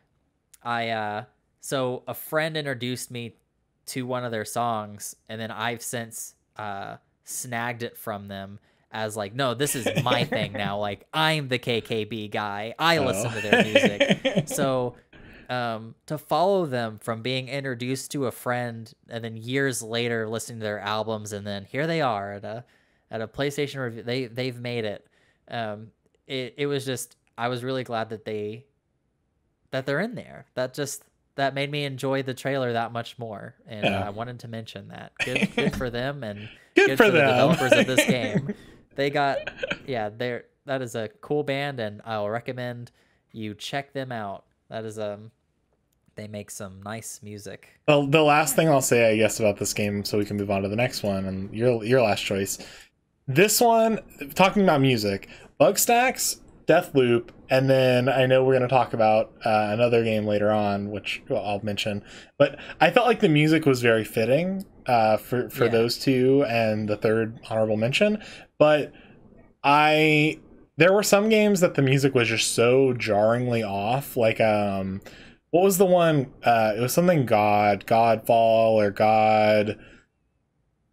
a friend introduced me to one of their songs, and then I've since snagged it from them as like, no, this is my thing now. Like, I'm the KKB guy. I listen to their music. So to follow them from being introduced to a friend and then years later listening to their albums, and then here they are at a PlayStation review, they've made it. It was just, I was really glad that they're in there. That made me enjoy the trailer that much more, and I wanted to mention that. Good for them, and good for the developers of this game. They got, that is a cool band, and I'll recommend you check them out. That is they make some nice music. Well, the last thing I'll say, I guess, about this game, so we can move on to the next one, and your last choice. This one, talking about music, Bugsnax, Deathloop, and then I know we're going to talk about another game later on, which I'll mention. But I felt like the music was very fitting for those two and the third honorable mention. But there were some games that the music was just so jarringly off. Like, what was the one? It was something Godfall or God.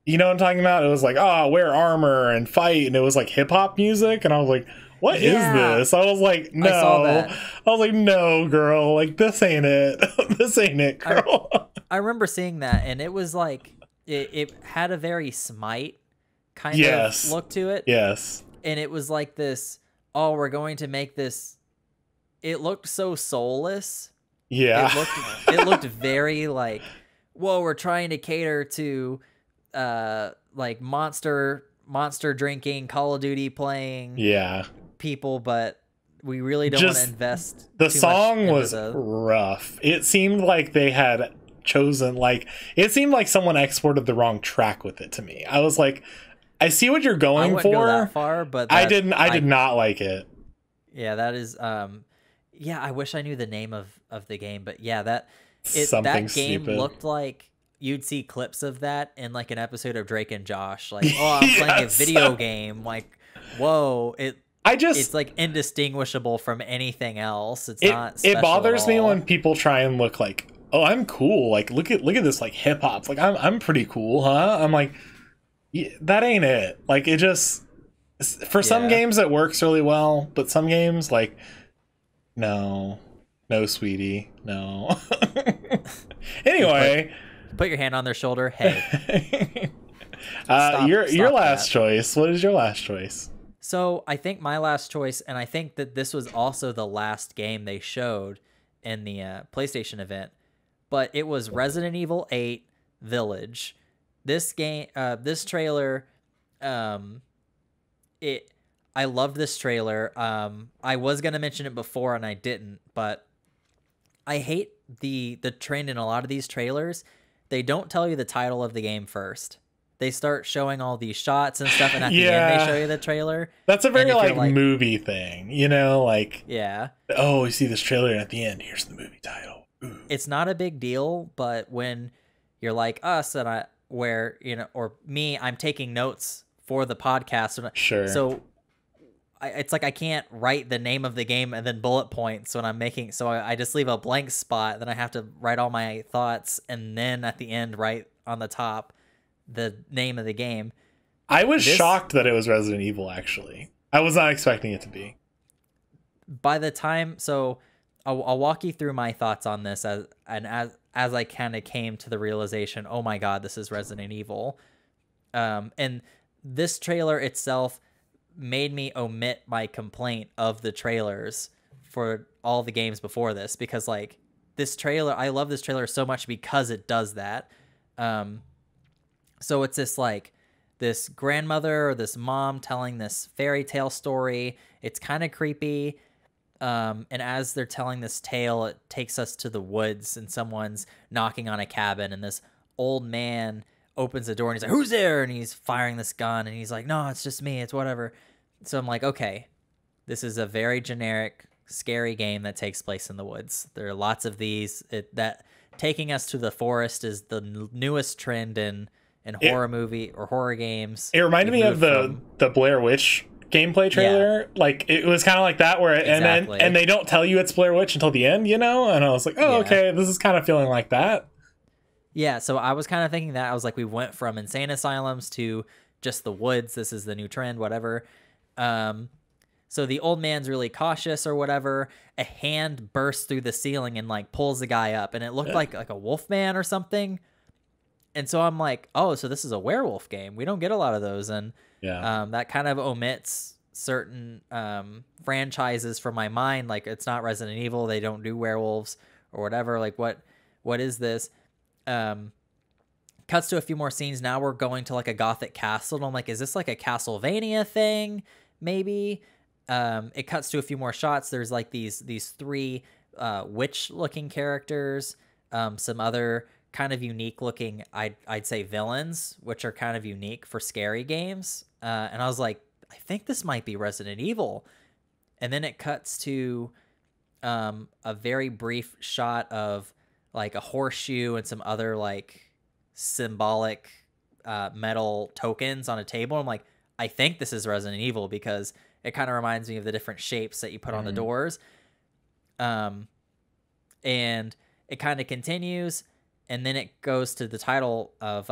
You know what I'm talking about? It was like, wear armor and fight, and it was like hip hop music, and I was like, what is this? I was like, no. I saw that. I was like, no, girl. Like, this ain't it. This ain't it, girl. I remember seeing that, and it was like, it had a very Smite kind of look to it. Yes. And it was like this, we're going to make this. It looked so soulless. Yeah. It looked very like, whoa, we're trying to cater to like monster drinking, Call of Duty playing people, but we really don't want to invest. The song was rough. It seemed like they had chosen, like, it seemed like someone exported the wrong track with it to me. I was like, I see what you're going for. Go that far, but I did not like it. Yeah, that is I wish I knew the name of the game, but yeah, that game stupid. looked like you'd see clips of that in like an episode of Drake and Josh. Like, I'm playing a video game. Like, whoa, it's like indistinguishable from anything else. It's not special. It bothers me when people try and look like, I'm cool. Like, look at this, like, hip hop. Like, I'm pretty cool, huh? I'm like, that ain't it. Like, it just, for some games it works really well, but some games, like, no, sweetie, no. Anyway, put your hand on their shoulder. Hey, your last choice. What is your last choice? So I think my last choice, and I think that this was also the last game they showed in the PlayStation event, but it was Resident Evil 8 Village. This game, this trailer, I love this trailer. I was gonna mention it before and I didn't, but I hate the trend in a lot of these trailers. They don't tell you the title of the game first. They start showing all these shots and stuff, and at the end they show you the trailer. That's a very like movie thing, you know, like, oh, you see this trailer, and at the end, here's the movie title. Ooh. It's not a big deal, but when you're like us, and where, you know, or me, I'm taking notes for the podcast. Sure. So it's like I can't write the name of the game and then bullet points when I'm making. So I just leave a blank spot. Then I have to write all my thoughts, and then at the end, write on the top the name of the game. I was shocked that it was Resident Evil, actually. I was not expecting it to be. By the time, so I'll walk you through my thoughts on this as I kind of came to the realization, oh my god, this is Resident Evil. And this trailer itself made me omit my complaint of the trailers for all the games before this, because like this trailer, I love this trailer so much because it does that. So it's this grandmother or this mom telling this fairy tale story. It's kind of creepy. And as they're telling this tale, it takes us to the woods, and someone's knocking on a cabin, and this old man opens the door and he's like, "Who's there?" And he's firing this gun, and he's like, "No, it's just me. It's whatever." So I'm like, okay, this is a very generic, scary game that takes place in the woods. There are lots of these. That taking us to the forest is the newest trend in horror movie or horror games. It reminded me of the Blair Witch gameplay trailer. Like it was kind of like that, where and they don't tell you it's Blair Witch until the end, and I was like, oh, okay, this is kind of feeling like that. Yeah, so I was kind of thinking that. I was like, we went from insane asylums to just the woods. This is the new trend, whatever. So the old man's really cautious or whatever. A hand bursts through the ceiling and like pulls the guy up, and it looked like a wolf man or something. And so I'm like, oh, so this is a werewolf game. We don't get a lot of those, and that kind of omits certain franchises from my mind. Like, it's not Resident Evil. They don't do werewolves or whatever. Like, what is this? Cuts to a few more scenes. Now we're going to like a gothic castle, and I'm like, is this like a Castlevania thing? Maybe. It cuts to a few more shots. There's like these three witch-looking characters, some other kind of unique looking, I'd say, villains, which are kind of unique for scary games. And I was like, I think this might be Resident Evil. And then it cuts to a very brief shot of like a horseshoe and some other like symbolic metal tokens on a table. I'm like, I think this is Resident Evil because it kind of reminds me of the different shapes that you put on the doors. And it kind of continues, and then it goes to the title of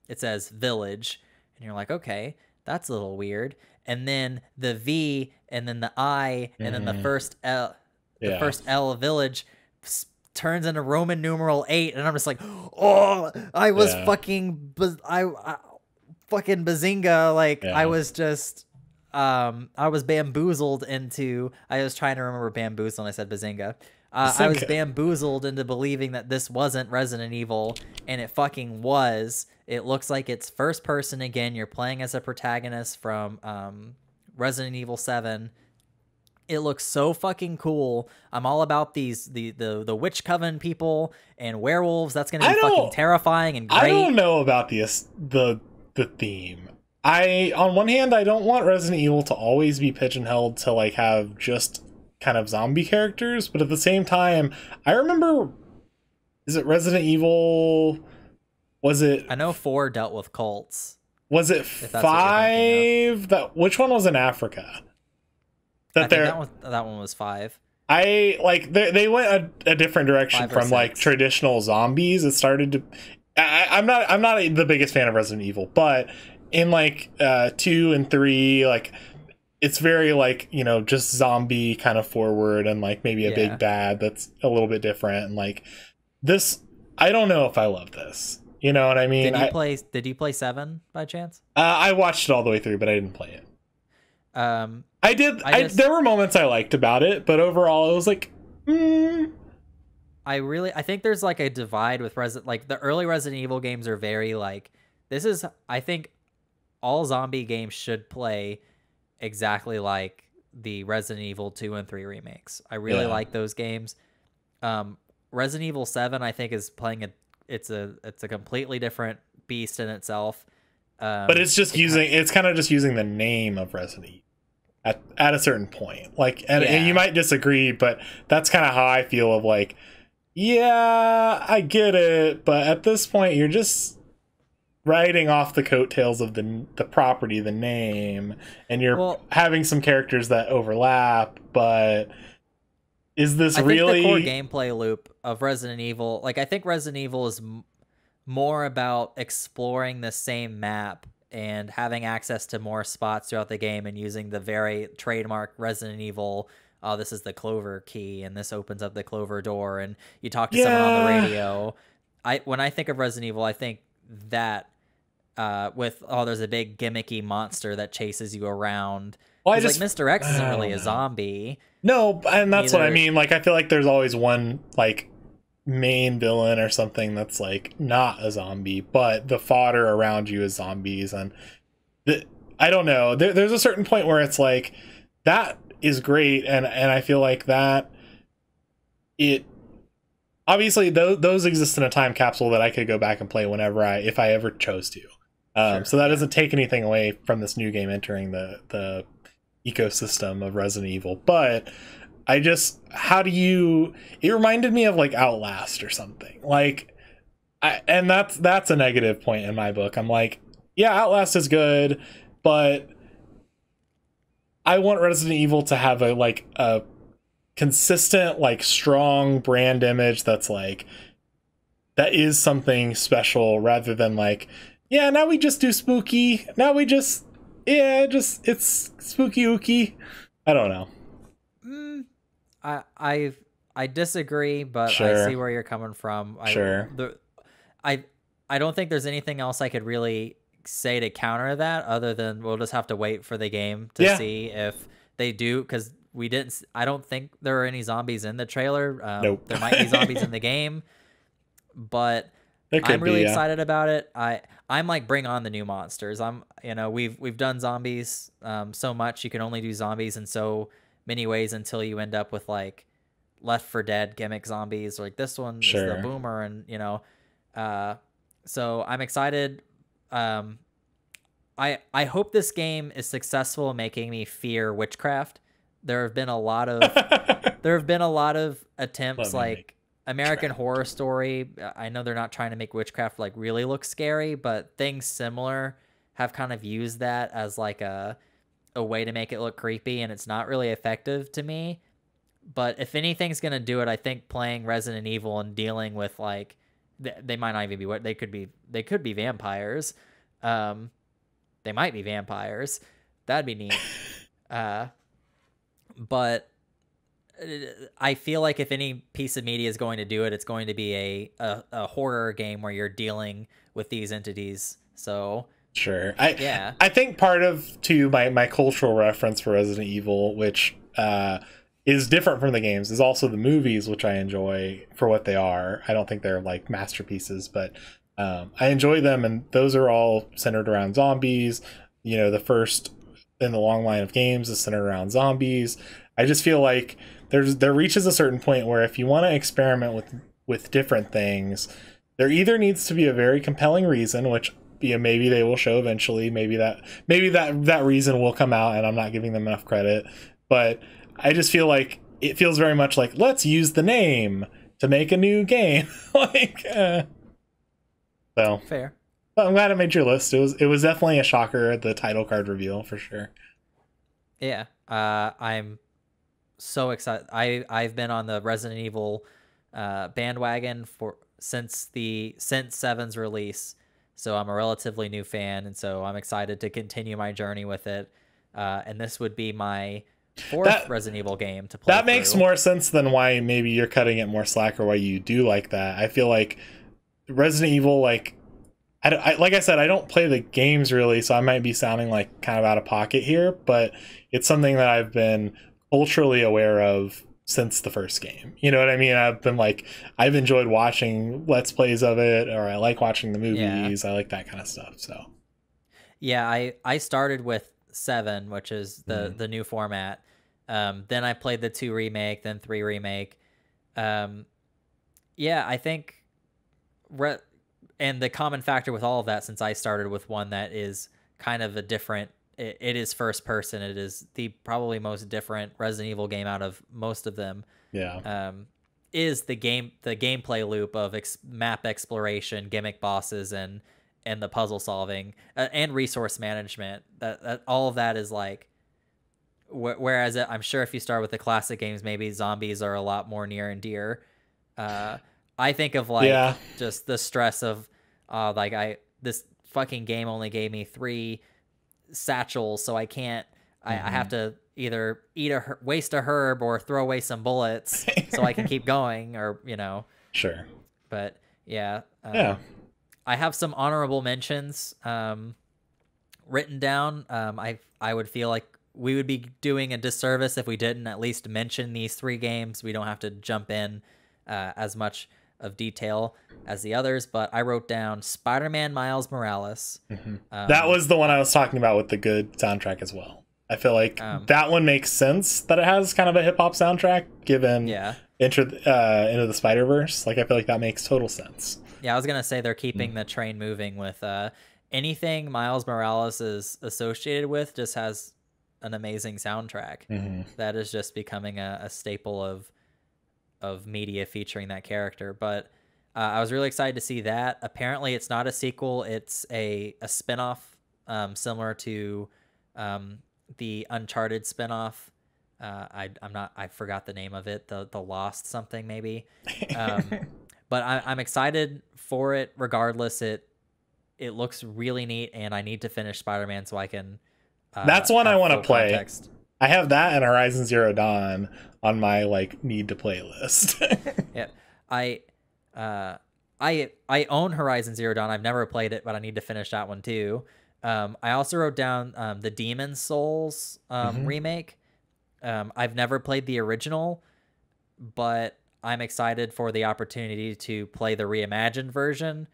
it says Village, and you're like, okay, that's a little weird. And then the V, and then the I, and then the first L, first L of Village turns into Roman numeral 8, and I'm just like, oh, I was fucking bazinga. Like, I was just I was bamboozled into, I was trying to remember bamboozled and I said bazinga. I was bamboozled into believing that this wasn't Resident Evil, and it fucking was. It looks like it's first person again. You're playing as a protagonist from Resident Evil 7. It looks so fucking cool. I'm all about the witch coven people and werewolves. That's gonna be fucking terrifying and great. I don't know about the theme. On one hand, I don't want Resident Evil to always be pigeonholed to like have just kind of zombie characters, but at the same time, I remember, is it Resident Evil? Was it? I know 4 dealt with cults. Was it 5? Which one was in Africa? That one was 5. I like they went a different direction from 6. Like traditional zombies. It started to. I'm not the biggest fan of Resident Evil, but in like 2 and 3, like it's very like, just zombie kind of forward, and like maybe a big bad that's a little bit different, and like this, I don't know if I love this. You know what I mean? Did you play 7 by chance? I watched it all the way through, but I didn't play it. I did. There were moments I liked about it, but overall it was like, I think there's like a divide with like the early Resident Evil games are very like, I think all zombie games should play exactly like the Resident Evil 2 and 3 remakes. I really like those games. Resident Evil 7, I think, is playing it's a completely different beast in itself. But it's just it's kind of just using the name of Resident Evil at a certain point. Like, and you might disagree, but that's kind of how I feel of like, yeah, I get it, but at this point you're just riding off the coattails of the property, the name, and you're having some characters that overlap, but is this really... I think the core gameplay loop of Resident Evil, like, I think Resident Evil is more about exploring the same map and having access to more spots throughout the game and using the very trademark Resident Evil, oh, this is the clover key, and this opens up the clover door, and you talk to someone on the radio. When I think of Resident Evil, I think that there's a big gimmicky monster that chases you around. Well, like Mr. X isn't really a zombie. No, and that's what I mean. Like, I feel like there's always one like main villain or something that's like not a zombie, but the fodder around you is zombies, and I don't know. There's a certain point where it's like that is great, and I feel like that it obviously those exist in a time capsule that I could go back and play whenever if I ever chose to. Sure. So that doesn't take anything away from this new game entering the ecosystem of Resident Evil. But I just, how do you? It reminded me of like Outlast or something. Like, and that's a negative point in my book. I'm like, yeah, Outlast is good, but I want Resident Evil to have a consistent, like, strong brand image that's like, that is something special, rather than like, yeah, now we just do spooky. Now we just, yeah, just it's spooky ooky. I don't know. I disagree, but Sure. I see where you're coming from. Sure. I don't think there's anything else I could really say to counter that, other than we'll just have to wait for the game to see if they do, because I don't think there are any zombies in the trailer. Nope. There might be zombies in the game, but I'm really excited about it. I'm like, bring on the new monsters. We've done zombies so much. You can only do zombies in so many ways until you end up with like Left 4 Dead gimmick zombies. Like this one is the boomer, and so I'm excited. I hope this game is successful in making me fear witchcraft. There have been a lot of attempts, like American Horror Story. I know they're not trying to make witchcraft like really look scary, but things similar have kind of used that as like a way to make it look creepy, and it's not really effective to me. But if anything's gonna do it, I think playing Resident Evil and dealing with like they might not even be what they could be vampires. They might be vampires. That'd be neat. But I feel like if any piece of media is going to do it, it's going to be a horror game where you're dealing with these entities. So sure. I think part of my cultural reference for Resident Evil, which is different from the games, is also the movies, which I enjoy for what they are. I don't think they're like masterpieces, but I enjoy them, and those are all centered around zombies. The first in the long line of games is centered around zombies. I just feel like there reaches a certain point where if you want to experiment with different things, there either needs to be a very compelling reason, which maybe they will show eventually. Maybe that reason will come out, and I'm not giving them enough credit. But I just feel like it feels very much like, let's use the name to make a new game. So fair. But I'm glad it made your list. It was definitely a shocker at the title card reveal for sure. Yeah, I'm so excited. I've been on the Resident Evil bandwagon since 7's release, so I'm a relatively new fan, and so I'm excited to continue my journey with it. And this would be my fourth Resident Evil game to play. That makes more sense than why maybe you're cutting it more slack, or why you do like that. I feel like Resident Evil, like I said, I don't play the games really, so I might be sounding like kind of out of pocket here, but it's something that I've been culturally aware of since the first game. You know what I mean? I've enjoyed watching Let's Plays of it, or I like watching the movies. Yeah. I like that kind of stuff. So yeah, I started with 7, which is the new format. Then I played the 2 remake, then 3 remake. Yeah, I think and the common factor with all of that, since I started with one that is kind of a different, it is first person. It is the probably most different Resident Evil game out of most of them. Yeah. Is the gameplay loop of map exploration, gimmick bosses, and the puzzle solving and resource management. That all of that is like. Whereas I'm sure if you start with the classic games, maybe zombies are a lot more near and dear. I think of just the stress of this fucking game only gave me 3 satchels, so I can't. I have to either waste a herb or throw away some bullets so I can keep going, or Sure. But yeah. Yeah. I have some honorable mentions written down. I would feel like we would be doing a disservice if we didn't at least mention these 3 games. We don't have to jump in as much of detail as the others, but I wrote down Spider-Man Miles Morales. That was the one I was talking about with the good soundtrack as well. I feel like that one makes sense that it has kind of a hip-hop soundtrack, given Into the Spider-Verse. Like, I feel like that makes total sense. Yeah, I was gonna say they're keeping the train moving with anything Miles Morales is associated with just has an amazing soundtrack. That is just becoming a staple of media featuring that character. But I was really excited to see that. Apparently it's not a sequel, it's a spinoff, similar to the Uncharted spinoff. I forgot the name of it, the Lost something maybe. But I'm excited for it regardless. It looks really neat, and I need to finish Spider-Man so I can that's one I want to play. Context. I have that and Horizon Zero Dawn on my like need to play list. Yeah, I own Horizon Zero Dawn. I've never played it, but I need to finish that one too. I also wrote down the Demon's Souls remake. I've never played the original, but I'm excited for the opportunity to play the reimagined version,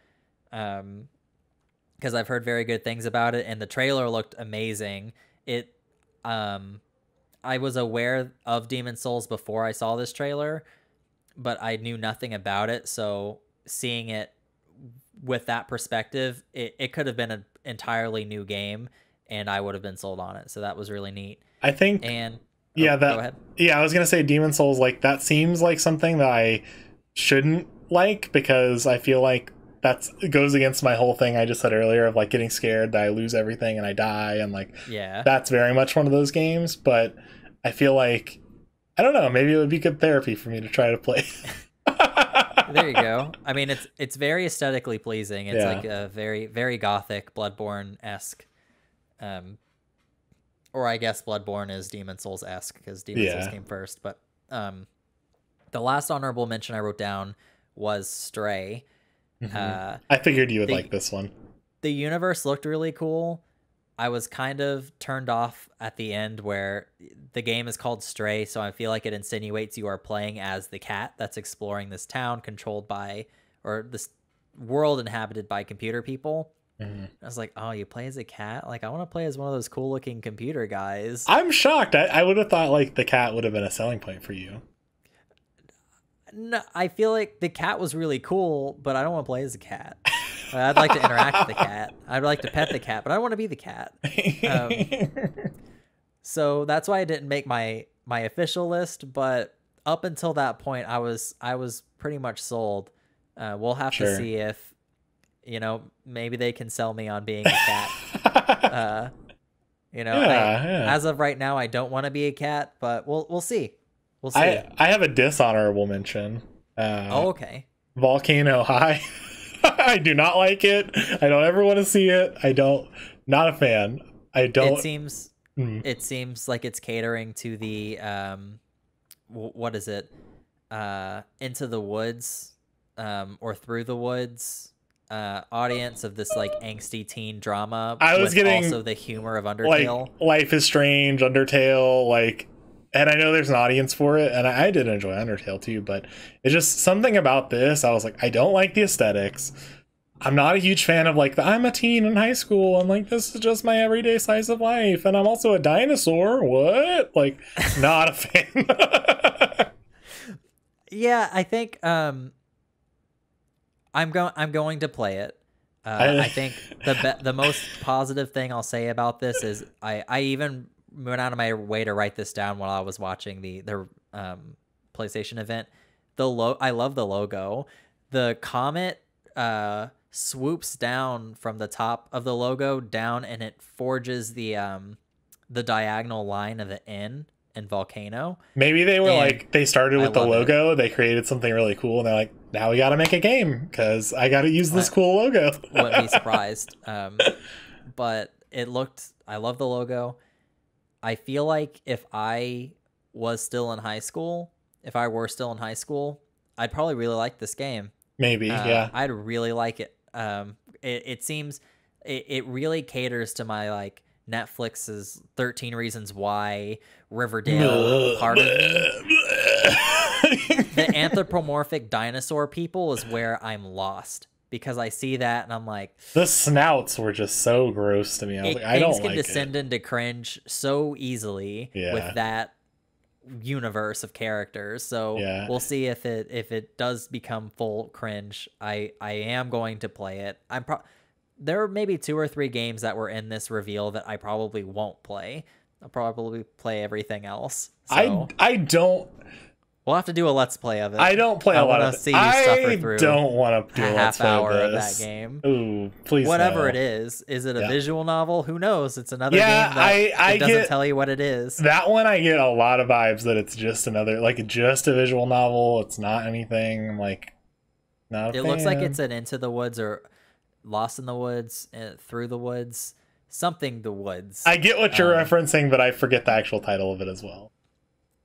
because I've heard very good things about it, and the trailer looked amazing. I was aware of Demon's Souls before I saw this trailer, but I knew nothing about it, so seeing it with that perspective, it could have been an entirely new game, and I would have been sold on it. So that was really neat. I think, and yeah, go ahead. Yeah, I was gonna say Demon's Souls, like that seems like something that I shouldn't like, because I feel like it goes against my whole thing I just said earlier of like getting scared that I lose everything and I die, and like that's very much one of those games. But I feel like, I don't know, maybe it would be good therapy for me to try to play. There you go. I mean, it's very aesthetically pleasing. It's like a very, very gothic Bloodborne-esque, or I guess Bloodborne is Demon's Souls-esque because Demon's Souls came first. But the last honorable mention I wrote down was Stray. I figured you would like this one. The universe looked really cool. I was kind of turned off at the end where the game is called Stray, so I feel like it insinuates you are playing as the cat that's exploring this town controlled by, or this world inhabited by computer people. I was like, oh, you play as a cat? Like, I want to play as one of those cool looking computer guys. I'm shocked. I would have thought like the cat would have been a selling point for you. No, I feel like the cat was really cool, but I don't want to play as a cat. I'd like to interact with the cat. I'd like to pet the cat, but I don't want to be the cat. So that's why I didn't make my official list. But up until that point, I was pretty much sold. We'll have to see if, maybe they can sell me on being a cat. As of right now, I don't want to be a cat, but we'll see. We'll see. I have a dishonorable mention. Okay. Volcano High. I do not like it. I don't ever want to see it. Not a fan. It seems like it's catering to the what is it? Into the Woods, or Through the Woods audience of this like angsty teen drama. I was getting also the humor of Undertale. Like Life is Strange, Undertale, like. And I know there's an audience for it, and I did enjoy Undertale too, but it's just something about this. I was like, I don't like the aesthetics. I'm not a huge fan of like I'm a teen in high school, and like this is just my everyday slice of life, and I'm also a dinosaur. What? Like, not a fan. Yeah, I think I'm going to play it. I think the most positive thing I'll say about this is I even went out of my way to write this down while I was watching the PlayStation event. I love the logo. The comet swoops down from the top of the logo down, and it forges the diagonal line of the N in Volcano. Maybe they started with the logo. They created something really cool, and they're like, now we got to make a game because I got to use this cool logo. Wouldn't be surprised. But I love the logo. I feel like if I were still in high school, I'd probably really like this game. Maybe, yeah. I'd really like it. It seems it really caters to my like Netflix's 13 Reasons Why Riverdale part of me. The anthropomorphic dinosaur people is where I'm lost, because I see that and I'm like, the snouts were just so gross to me. I was like, I don't like it. Things can descend into cringe so easily with that universe of characters. So we'll see if it does become full cringe. I am going to play it. there are maybe 2 or 3 games that were in this reveal that I probably won't play. I'll probably play everything else. So I don't. we'll have to do a let's play of it. I don't play a lot of it. See you suffer through I don't want to do a a half let's play hour of this. that game. Ooh, please. Whatever no. it is it a Yeah. visual novel? Who knows? It's another Yeah, game that I it doesn't get tell you what it is. that one. I get a lot of vibes that it's just another, like, just a visual novel. It's not anything. I'm like, not a It fan. looks like it's an Into the Woods or Lost in the Woods, Through the Woods, something the woods. I get what you're referencing, but I forget the actual title of it as well.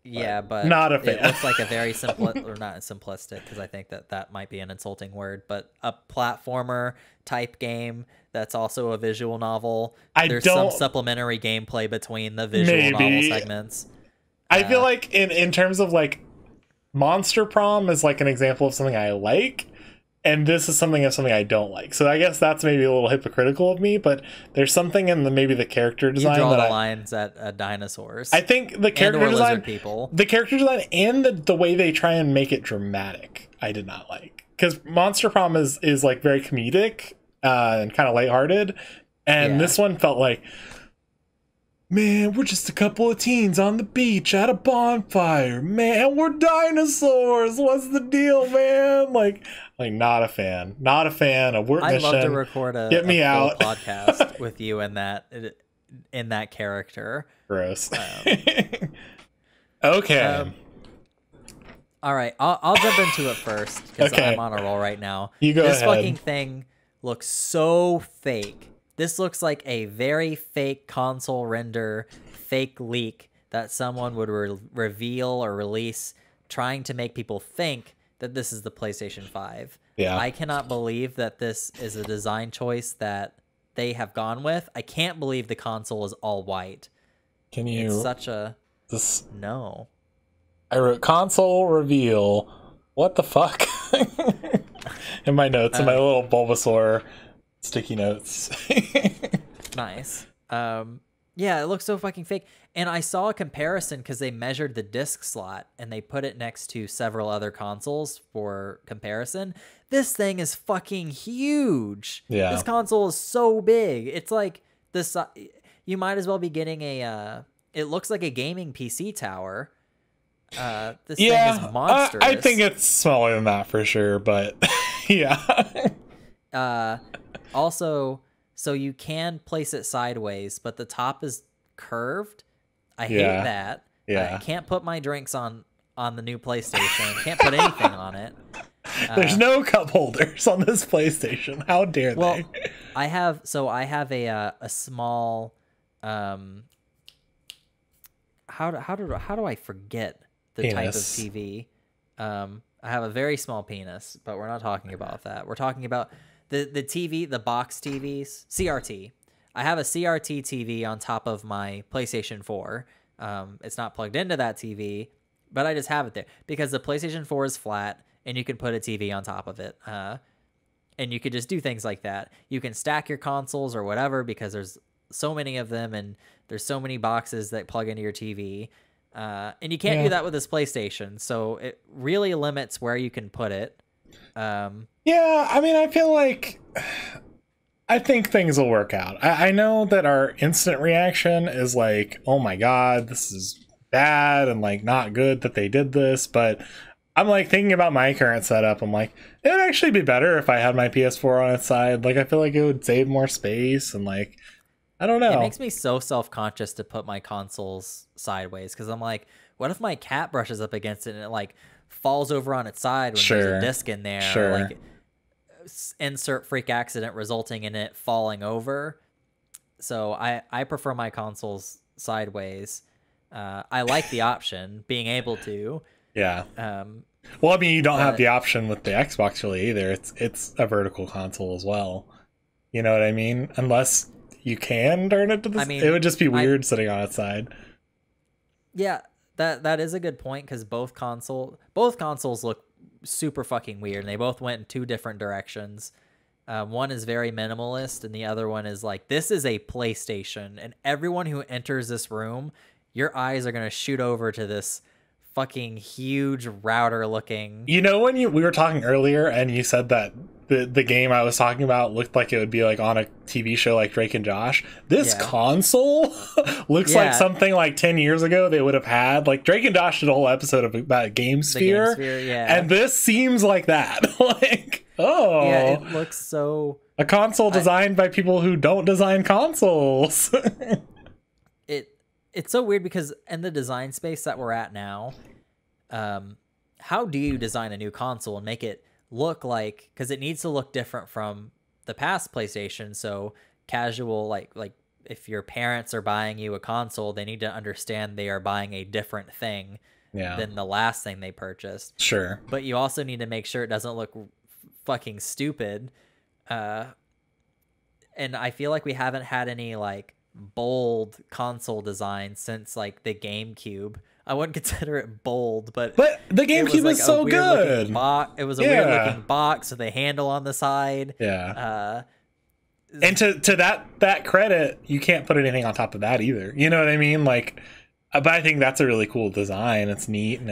Yeah, but not a fan. It looks like a very or not simplistic, because I think that might be an insulting word, but a platformer type game that's also a visual novel. There's some supplementary gameplay between the visual novel segments. I feel like in terms of like Monster Prom is like an example of something I like, and this is something I don't like. So I guess that's maybe a little hypocritical of me, but there's something in maybe the character design. You draw the lines at dinosaurs. I think the character design, people. The character design, and the way they try and make it dramatic, I did not like. Because Monster Prom is like very comedic and kind of lighthearted, and this one felt like, man, we're just a couple of teens on the beach at a bonfire. Man, we're dinosaurs. What's the deal, man? Like not a fan. Not a fan. A work mission. I'd love to record a out podcast with you in that character. Gross. Okay. All right, I'll jump into it first because I'm on a roll right now. You go ahead. This fucking thing looks so fake. This looks like a very fake console render, fake leak that someone would reveal or release, trying to make people think that this is the PlayStation 5. Yeah. I cannot believe that this is a design choice that they have gone with. I can't believe the console is all white. Can you? It's such a no. I wrote console reveal. What the fuck? In my notes, in my little Bulbasaur sticky notes. Nice. Yeah, it looks so fucking fake. And I saw a comparison because they measured the disc slot and they put it next to several other consoles for comparison. This thing is fucking huge. Yeah. This console is so big. It's like this. You might as well be getting a. It looks like a gaming PC tower. This thing is monstrous. I think it's smaller than that for sure, but yeah. Also, so you can place it sideways, but the top is curved. I hate that. Yeah. I can't put my drinks on the new PlayStation. Can't put anything on it. There's no cup holders on this PlayStation. How dare they? I have a small how do I forget the type of TV? I have a very small penis, but we're not talking about that. We're talking about the TV, the box TVs, CRT. I have a CRT TV on top of my PlayStation 4. It's not plugged into that TV, but I just have it there because the PlayStation 4 is flat and you can put a TV on top of it. And you could just do things like that. You can stack your consoles or whatever because there's so many of them and there's so many boxes that plug into your TV. And you can't do that with this PlayStation. So it really limits where you can put it. Yeah, I mean, I feel like I think things will work out. I know that our instant reaction is like, oh my god, this is bad and like not good that they did this, but I'm like thinking about my current setup. I'm like, it would actually be better if I had my PS4 on its side. Like, I feel like it would save more space and like, I don't know. It makes me so self-conscious to put my consoles sideways because I'm like, what if my cat brushes up against it and it like falls over on its side when there's a disc in there? Sure. Like, insert freak accident resulting in it falling over. So I prefer my consoles sideways. I like the option being able to. Yeah. Well, I mean, you don't have the option with the Xbox really either. It's a vertical console as well. You know what I mean? Unless you can turn it to the. I mean, it would just be weird sitting on its side. Yeah, that is a good point because both consoles look super fucking weird and they both went in two different directions. One is very minimalist and the other one is like, this is a PlayStation, and everyone who enters this room, your eyes are going to shoot over to this fucking huge router looking. You know, when we were talking earlier and you said that the game I was talking about looked like it would be like on a TV show like Drake and Josh, this console looks like something like 10 years ago they would have had. Like Drake and Josh did a whole episode about GameSphere, and this seems like that. Like, oh yeah, it looks so, a console designed by people who don't design consoles. It's so weird because in the design space that we're at now, how do you design a new console and make it look like, because it needs to look different from the past PlayStation, so casual, like if your parents are buying you a console, they need to understand they are buying a different thing than the last thing they purchased. Sure. But you also need to make sure it doesn't look fucking stupid. And I feel like we haven't had any like bold console design since like the GameCube. I wouldn't consider it bold, but the GameCube is so good. It was a weird looking box with a handle on the side. Yeah. And to that credit, you can't put anything on top of that either. You know what I mean? Like, but I think that's a really cool design. It's neat and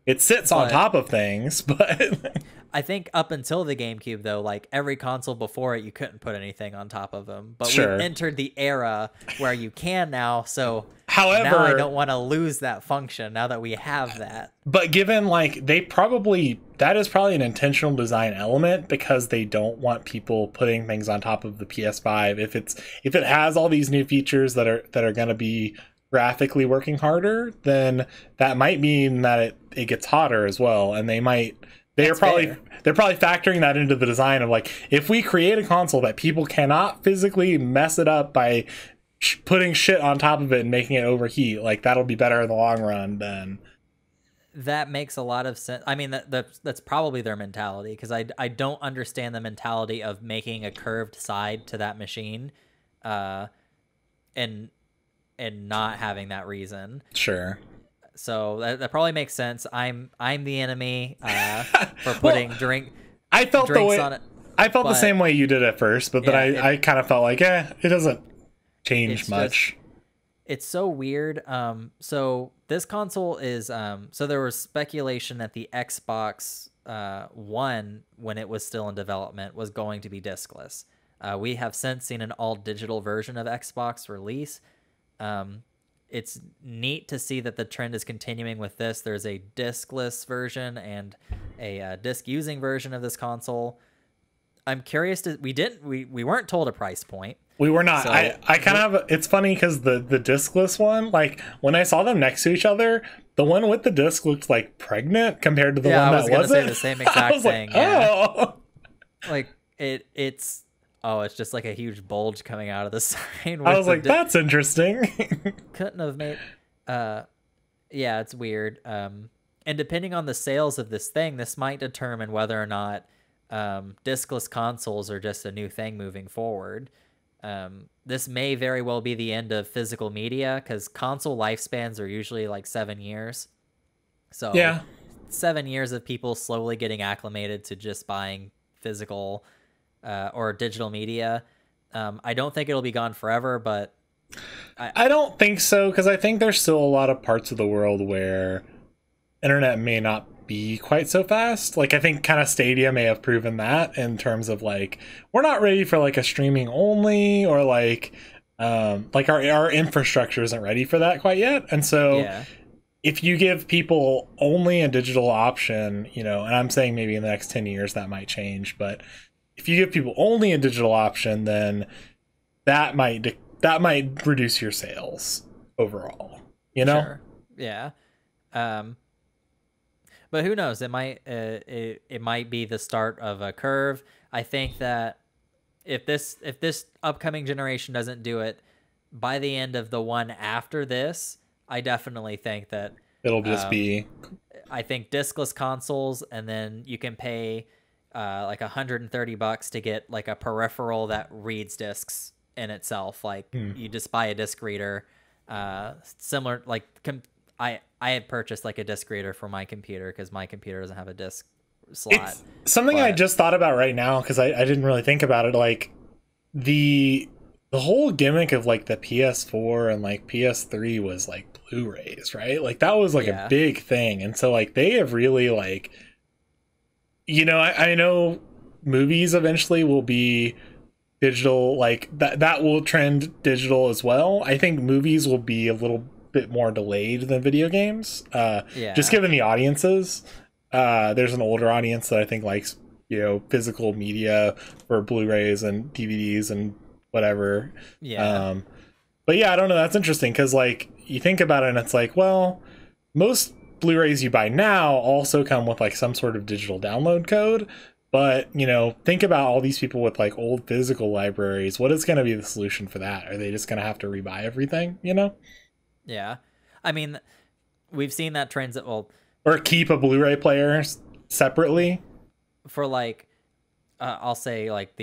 it sits on top of things, but I think up until the GameCube, though, like every console before it, you couldn't put anything on top of them. But we've entered the era where you can now. So, however, now I don't want to lose that function now that we have that. But given like that is probably an intentional design element because they don't want people putting things on top of the PS5. If it has all these new features that are going to be graphically working harder, then that might mean that it gets hotter as well, and they're probably factoring that into the design of like, if we create a console that people cannot physically mess it up by putting shit on top of it and making it overheat, like that'll be better in the long run. Then that makes a lot of sense. I mean, that's probably their mentality, because I don't understand the mentality of making a curved side to that machine, and not having that reason. Sure. So that probably makes sense. I'm the enemy for putting drinks on it. I felt the same way you did at first, but then I kind of felt like, it doesn't change much. It's so weird. So this console is so there was speculation that the Xbox One, when it was still in development, was going to be discless. We have since seen an all digital version of Xbox release. It's neat to see that the trend is continuing with this. There's a discless version and a disc using version of this console. I'm curious we weren't told a price point. We were not. So, I kind of, it's funny because the discless one, like when I saw them next to each other, the one with the disc looked like pregnant compared to the one that wasn't. I was going to say the same exact thing. Like, it's just like a huge bulge coming out of the side. I was like, that's interesting. Couldn't have made... yeah, it's weird. And depending on the sales of this thing, this might determine whether or not discless consoles are just a new thing moving forward. This may very well be the end of physical media, because console lifespans are usually like 7 years. So 7 years of people slowly getting acclimated to just buying physical or digital media. I don't think it'll be gone forever, but I don't think so, because I think there's still a lot of parts of the world where internet may not be quite so fast. Like I think kind of Stadia may have proven that, in terms of like, we're not ready for like a streaming only, or like our infrastructure isn't ready for that quite yet. And so if you give people only a digital option, and I'm saying maybe in the next 10 years that might change, but if you give people only a digital option, then that might reduce your sales overall. Sure. Yeah. But who knows? It might be the start of a curve. I think that if this upcoming generation doesn't do it, by the end of the one after this, I definitely think that it'll just be. I think discless consoles, and then you can pay like $130 to get like a peripheral that reads discs in itself. Like you just buy a disc reader, similar like I had purchased like a disc reader for my computer because my computer doesn't have a disc slot. It's something I just thought about right now, because I didn't really think about it. Like the whole gimmick of like the PS4 and like PS3 was like Blu-rays, right? Like that was like a Yeah. big thing. And so like they have really like, you know, I know movies eventually will be digital, like that will trend digital as well. I think movies will be a little bit more delayed than video games, just Yeah. given the audiences. There's an older audience that I think likes, you know, physical media for Blu-rays and DVDs and whatever. Yeah. But yeah, I don't know, that's interesting because like you think about it and it's like, well, most Blu-rays you buy now also come with like some sort of digital download code. But, you know, think about all these people with like old physical libraries. What is going to be the solution for that? Are they just going to have to rebuy everything, you know? Yeah. I mean, we've seen that transit, well, Or keep a Blu-ray player separately? for like, I'll say like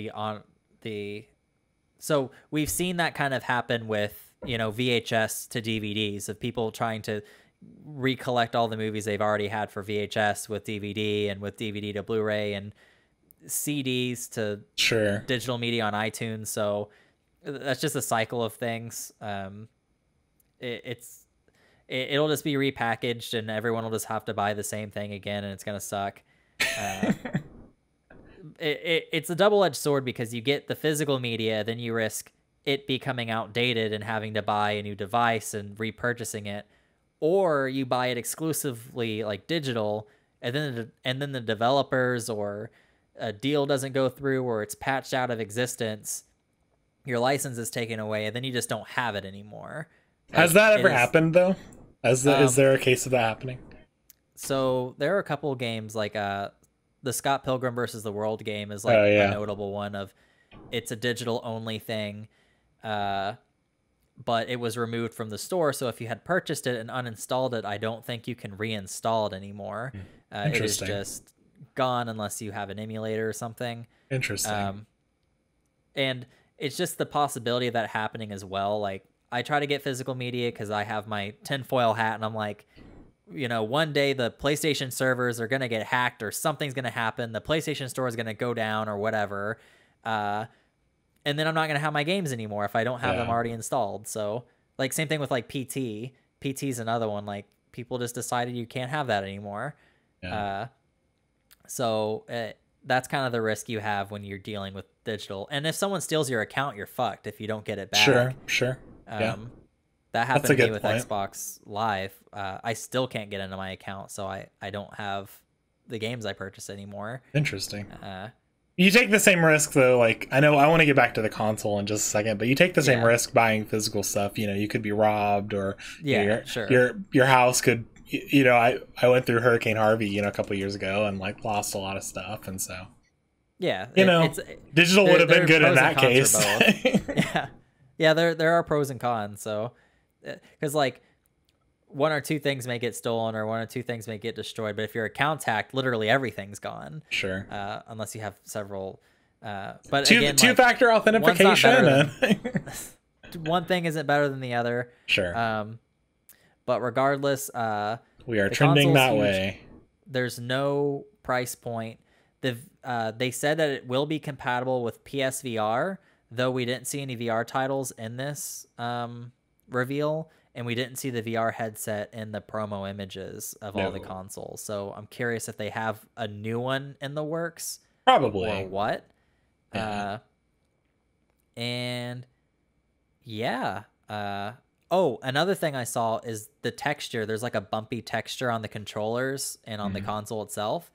so we've seen that kind of happen with, you know, VHS to DVDs, of people trying to recollect all the movies they've already had for VHS with DVD, and with DVD to Blu-ray, and CDs to Sure. digital media on iTunes. So that's just a cycle of things. It'll just be repackaged and everyone will just have to buy the same thing again, and it's gonna suck. It's a double-edged sword, because you get the physical media, then you risk it becoming outdated and having to buy a new device and repurchasing it, or you buy it exclusively like digital, and then the developers, or a deal doesn't go through, or it's patched out of existence, your license is taken away, and then you just don't have it anymore. Has that ever happened though? Is there a case of that happening? So there are a couple of games, like the Scott Pilgrim versus the World game is like a notable one of, it's a digital only thing, but it was removed from the store. So if you had purchased it and uninstalled it, I don't think you can reinstall it anymore. It is just gone unless you have an emulator or something. Interesting. And it's just the possibility of that happening as well. Like, I try to get physical media because I have my tinfoil hat, and I'm like, you know, one day the PlayStation servers are going to get hacked, or something's going to happen. The PlayStation store is going to go down or whatever. And then I'm not going to have my games anymore if I don't have them already installed. So like, same thing with like PT. PT's another one. Like, people just decided you can't have that anymore. So that's kind of the risk you have when you're dealing with digital. And if someone steals your account, you're fucked if you don't get it back. Sure. That happened to me with Xbox Live. I still can't get into my account, so I don't have the games I purchase anymore. Interesting. You take the same risk though. Like, I know I want to get back to the console in just a second, but you take the same risk buying physical stuff. You know, you could be robbed, or your house could. You know, I went through Hurricane Harvey, you know, a couple years ago, and like lost a lot of stuff, and so digital would have been good in that case. Yeah, there are pros and cons. So, because like, one or two things may get stolen, or one or two things may get destroyed. But if your account's hacked, literally everything's gone. Sure. Unless you have several. But two-factor authentication. One thing isn't better than the other. Sure. But regardless, we are trending that way. There's no price point. They said that it will be compatible with PSVR, though we didn't see any VR titles in this reveal, and we didn't see the VR headset in the promo images of all the consoles. So I'm curious if they have a new one in the works. Probably. Or what. Another thing I saw is the texture. There's like a bumpy texture on the controllers and on the console itself.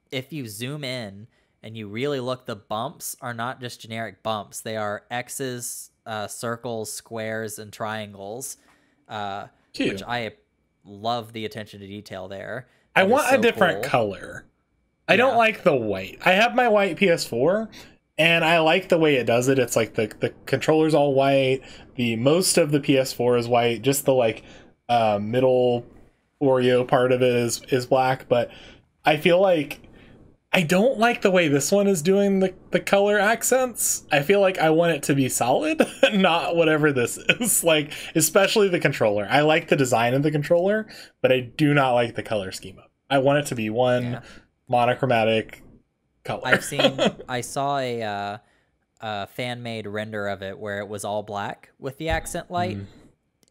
If you zoom in and you really look, the bumps are not just generic bumps. They are X's, circles, squares, and triangles, which I love the attention to detail there. I want a different color. I don't like the white. I have my white PS4, and I like the way it does it. It's like the controller's all white. Most of the PS4 is white. Just the like middle Oreo part of it is black. But I feel like I don't like the way this one is doing the color accents. I feel like I want it to be solid, not whatever this is. Like, especially the controller. I like the design of the controller, but I do not like the color scheme of it. I want it to be one monochromatic color. I saw a fan-made render of it where it was all black with the accent light,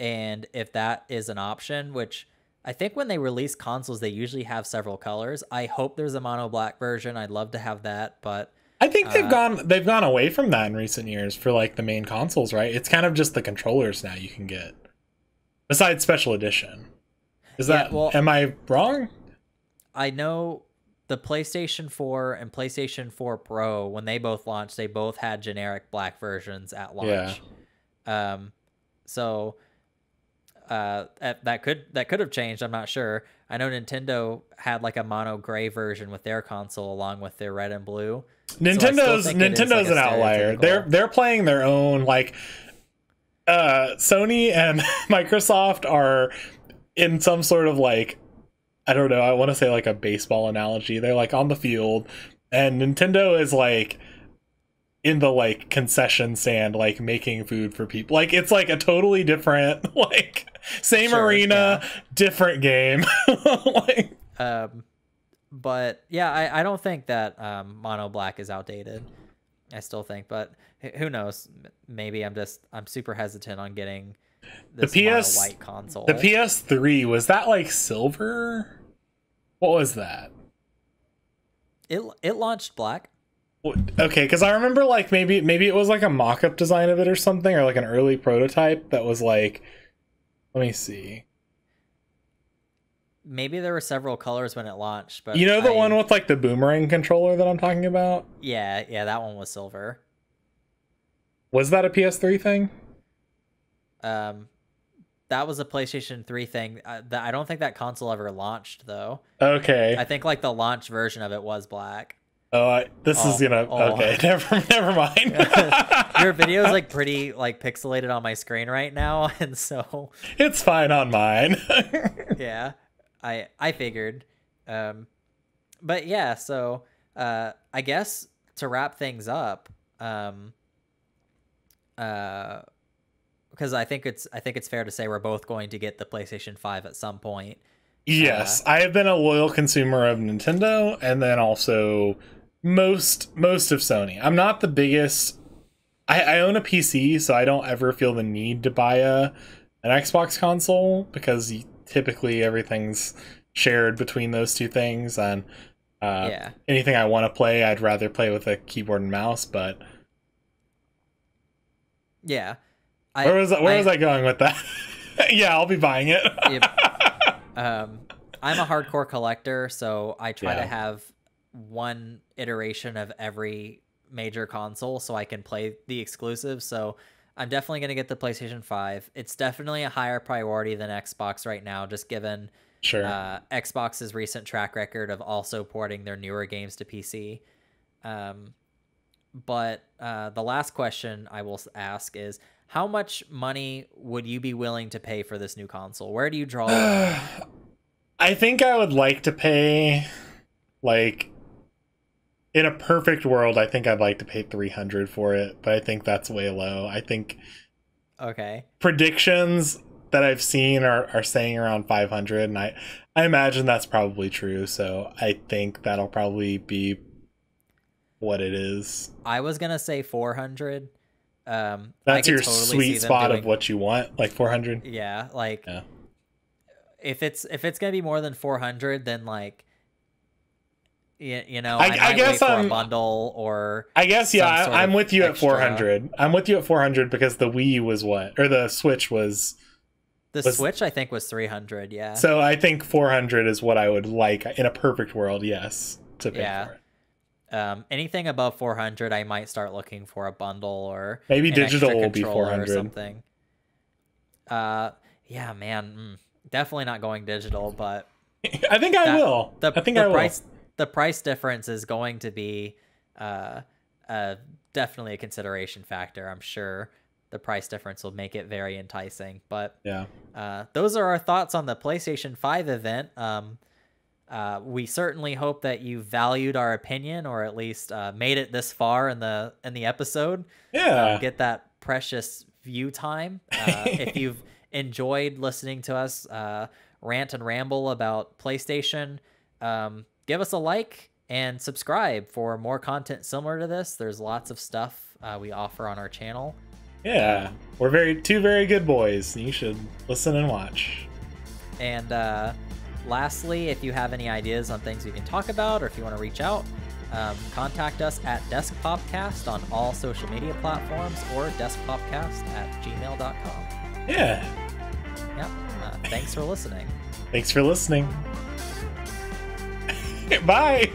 And if that is an option, which I think when they release consoles, they usually have several colors. I hope there's a mono black version. I'd love to have that, but I think they've gone away from that in recent years for like the main consoles, right? It's kind of just the controllers now you can get. Besides special edition. Is that am I wrong? I know the PlayStation 4 and PlayStation 4 Pro, when they both launched, they both had generic black versions at launch. Yeah. So that could have changed. I'm not sure. I know Nintendo had like a mono gray version with their console along with their red and blue. Nintendo's an outlier. They're playing their own, like Sony and Microsoft are in some sort of like, I don't know, I want to say like a baseball analogy. They're like on the field, and Nintendo is like in the like concession stand, like making food for people. Like it's like a totally different, like same arena, different game. Like but yeah, I don't think that mono black is outdated. I still think, but who knows? Maybe I'm super hesitant on getting this mono white console. The PS3, was that like silver? What was that? It launched black. Okay, because I remember like maybe it was like a mock-up design of it or something, or like an early prototype that was like, let me see. Maybe there were several colors when it launched, but you know the one with like the boomerang controller that I'm talking about? Yeah, that one was silver. Was that a PS3 thing? That was a PlayStation 3 thing. I don't think that console ever launched though. Okay. I think like the launch version of it was black. This is gonna okay. Never mind. Your video is like pretty like pixelated on my screen right now, and so it's fine on mine. Yeah, I figured, but yeah. So I guess to wrap things up, because I think it's fair to say we're both going to get the PlayStation 5 at some point. Yes, I have been a loyal consumer of Nintendo, and then also most of Sony. I'm not the biggest. I own a PC, so I don't ever feel the need to buy an Xbox console, because typically everything's shared between those two things, and anything I want to play, I'd rather play with a keyboard and mouse. But yeah, where was I going with that? Yeah, I'll be buying it. I'm a hardcore collector, so I try to have one iteration of every major console so I can play the exclusives. So I'm definitely going to get the PlayStation 5. It's definitely a higher priority than Xbox right now, just given Xbox's recent track record of also porting their newer games to PC. But the last question I will ask is, how much money would you be willing to pay for this new console? Where do you draw the line? I think I would like to pay, like, in a perfect world, I think I'd like to pay $300 for it, but I think that's way low. I think predictions that I've seen are saying around $500, and I imagine that's probably true, so I think that'll probably be what it is. I was gonna say $400. That's your sweet spot of what you want, like $400. Yeah, like if it's gonna be more than $400, then like you know, I guess wait for a bundle, or I guess I'm with you extra. At $400. I'm with you at $400 because the Wii was what, or the Switch was. The Switch, I think, was $300. Yeah. So I think $400 is what I would like in a perfect world. Yes, to pay for it. Anything above $400, I might start looking for a bundle, or maybe digital will be $400 or something. Yeah, man, definitely not going digital, but I think I will. The price difference is going to be definitely a consideration factor. I'm sure the price difference will make it very enticing. But those are our thoughts on the PlayStation 5 event. We certainly hope that you valued our opinion, or at least made it this far in the episode. Get that precious view time. If you've enjoyed listening to us rant and ramble about PlayStation, give us a like and subscribe for more content similar to this. There's lots of stuff we offer on our channel. Yeah, we're two very good boys. You should listen and watch. And lastly, if you have any ideas on things we can talk about, or if you want to reach out, contact us at DeskPopCast on all social media platforms, or DeskPopCast@gmail.com. Yeah. Yep. Thanks for listening. Thanks for listening. Bye.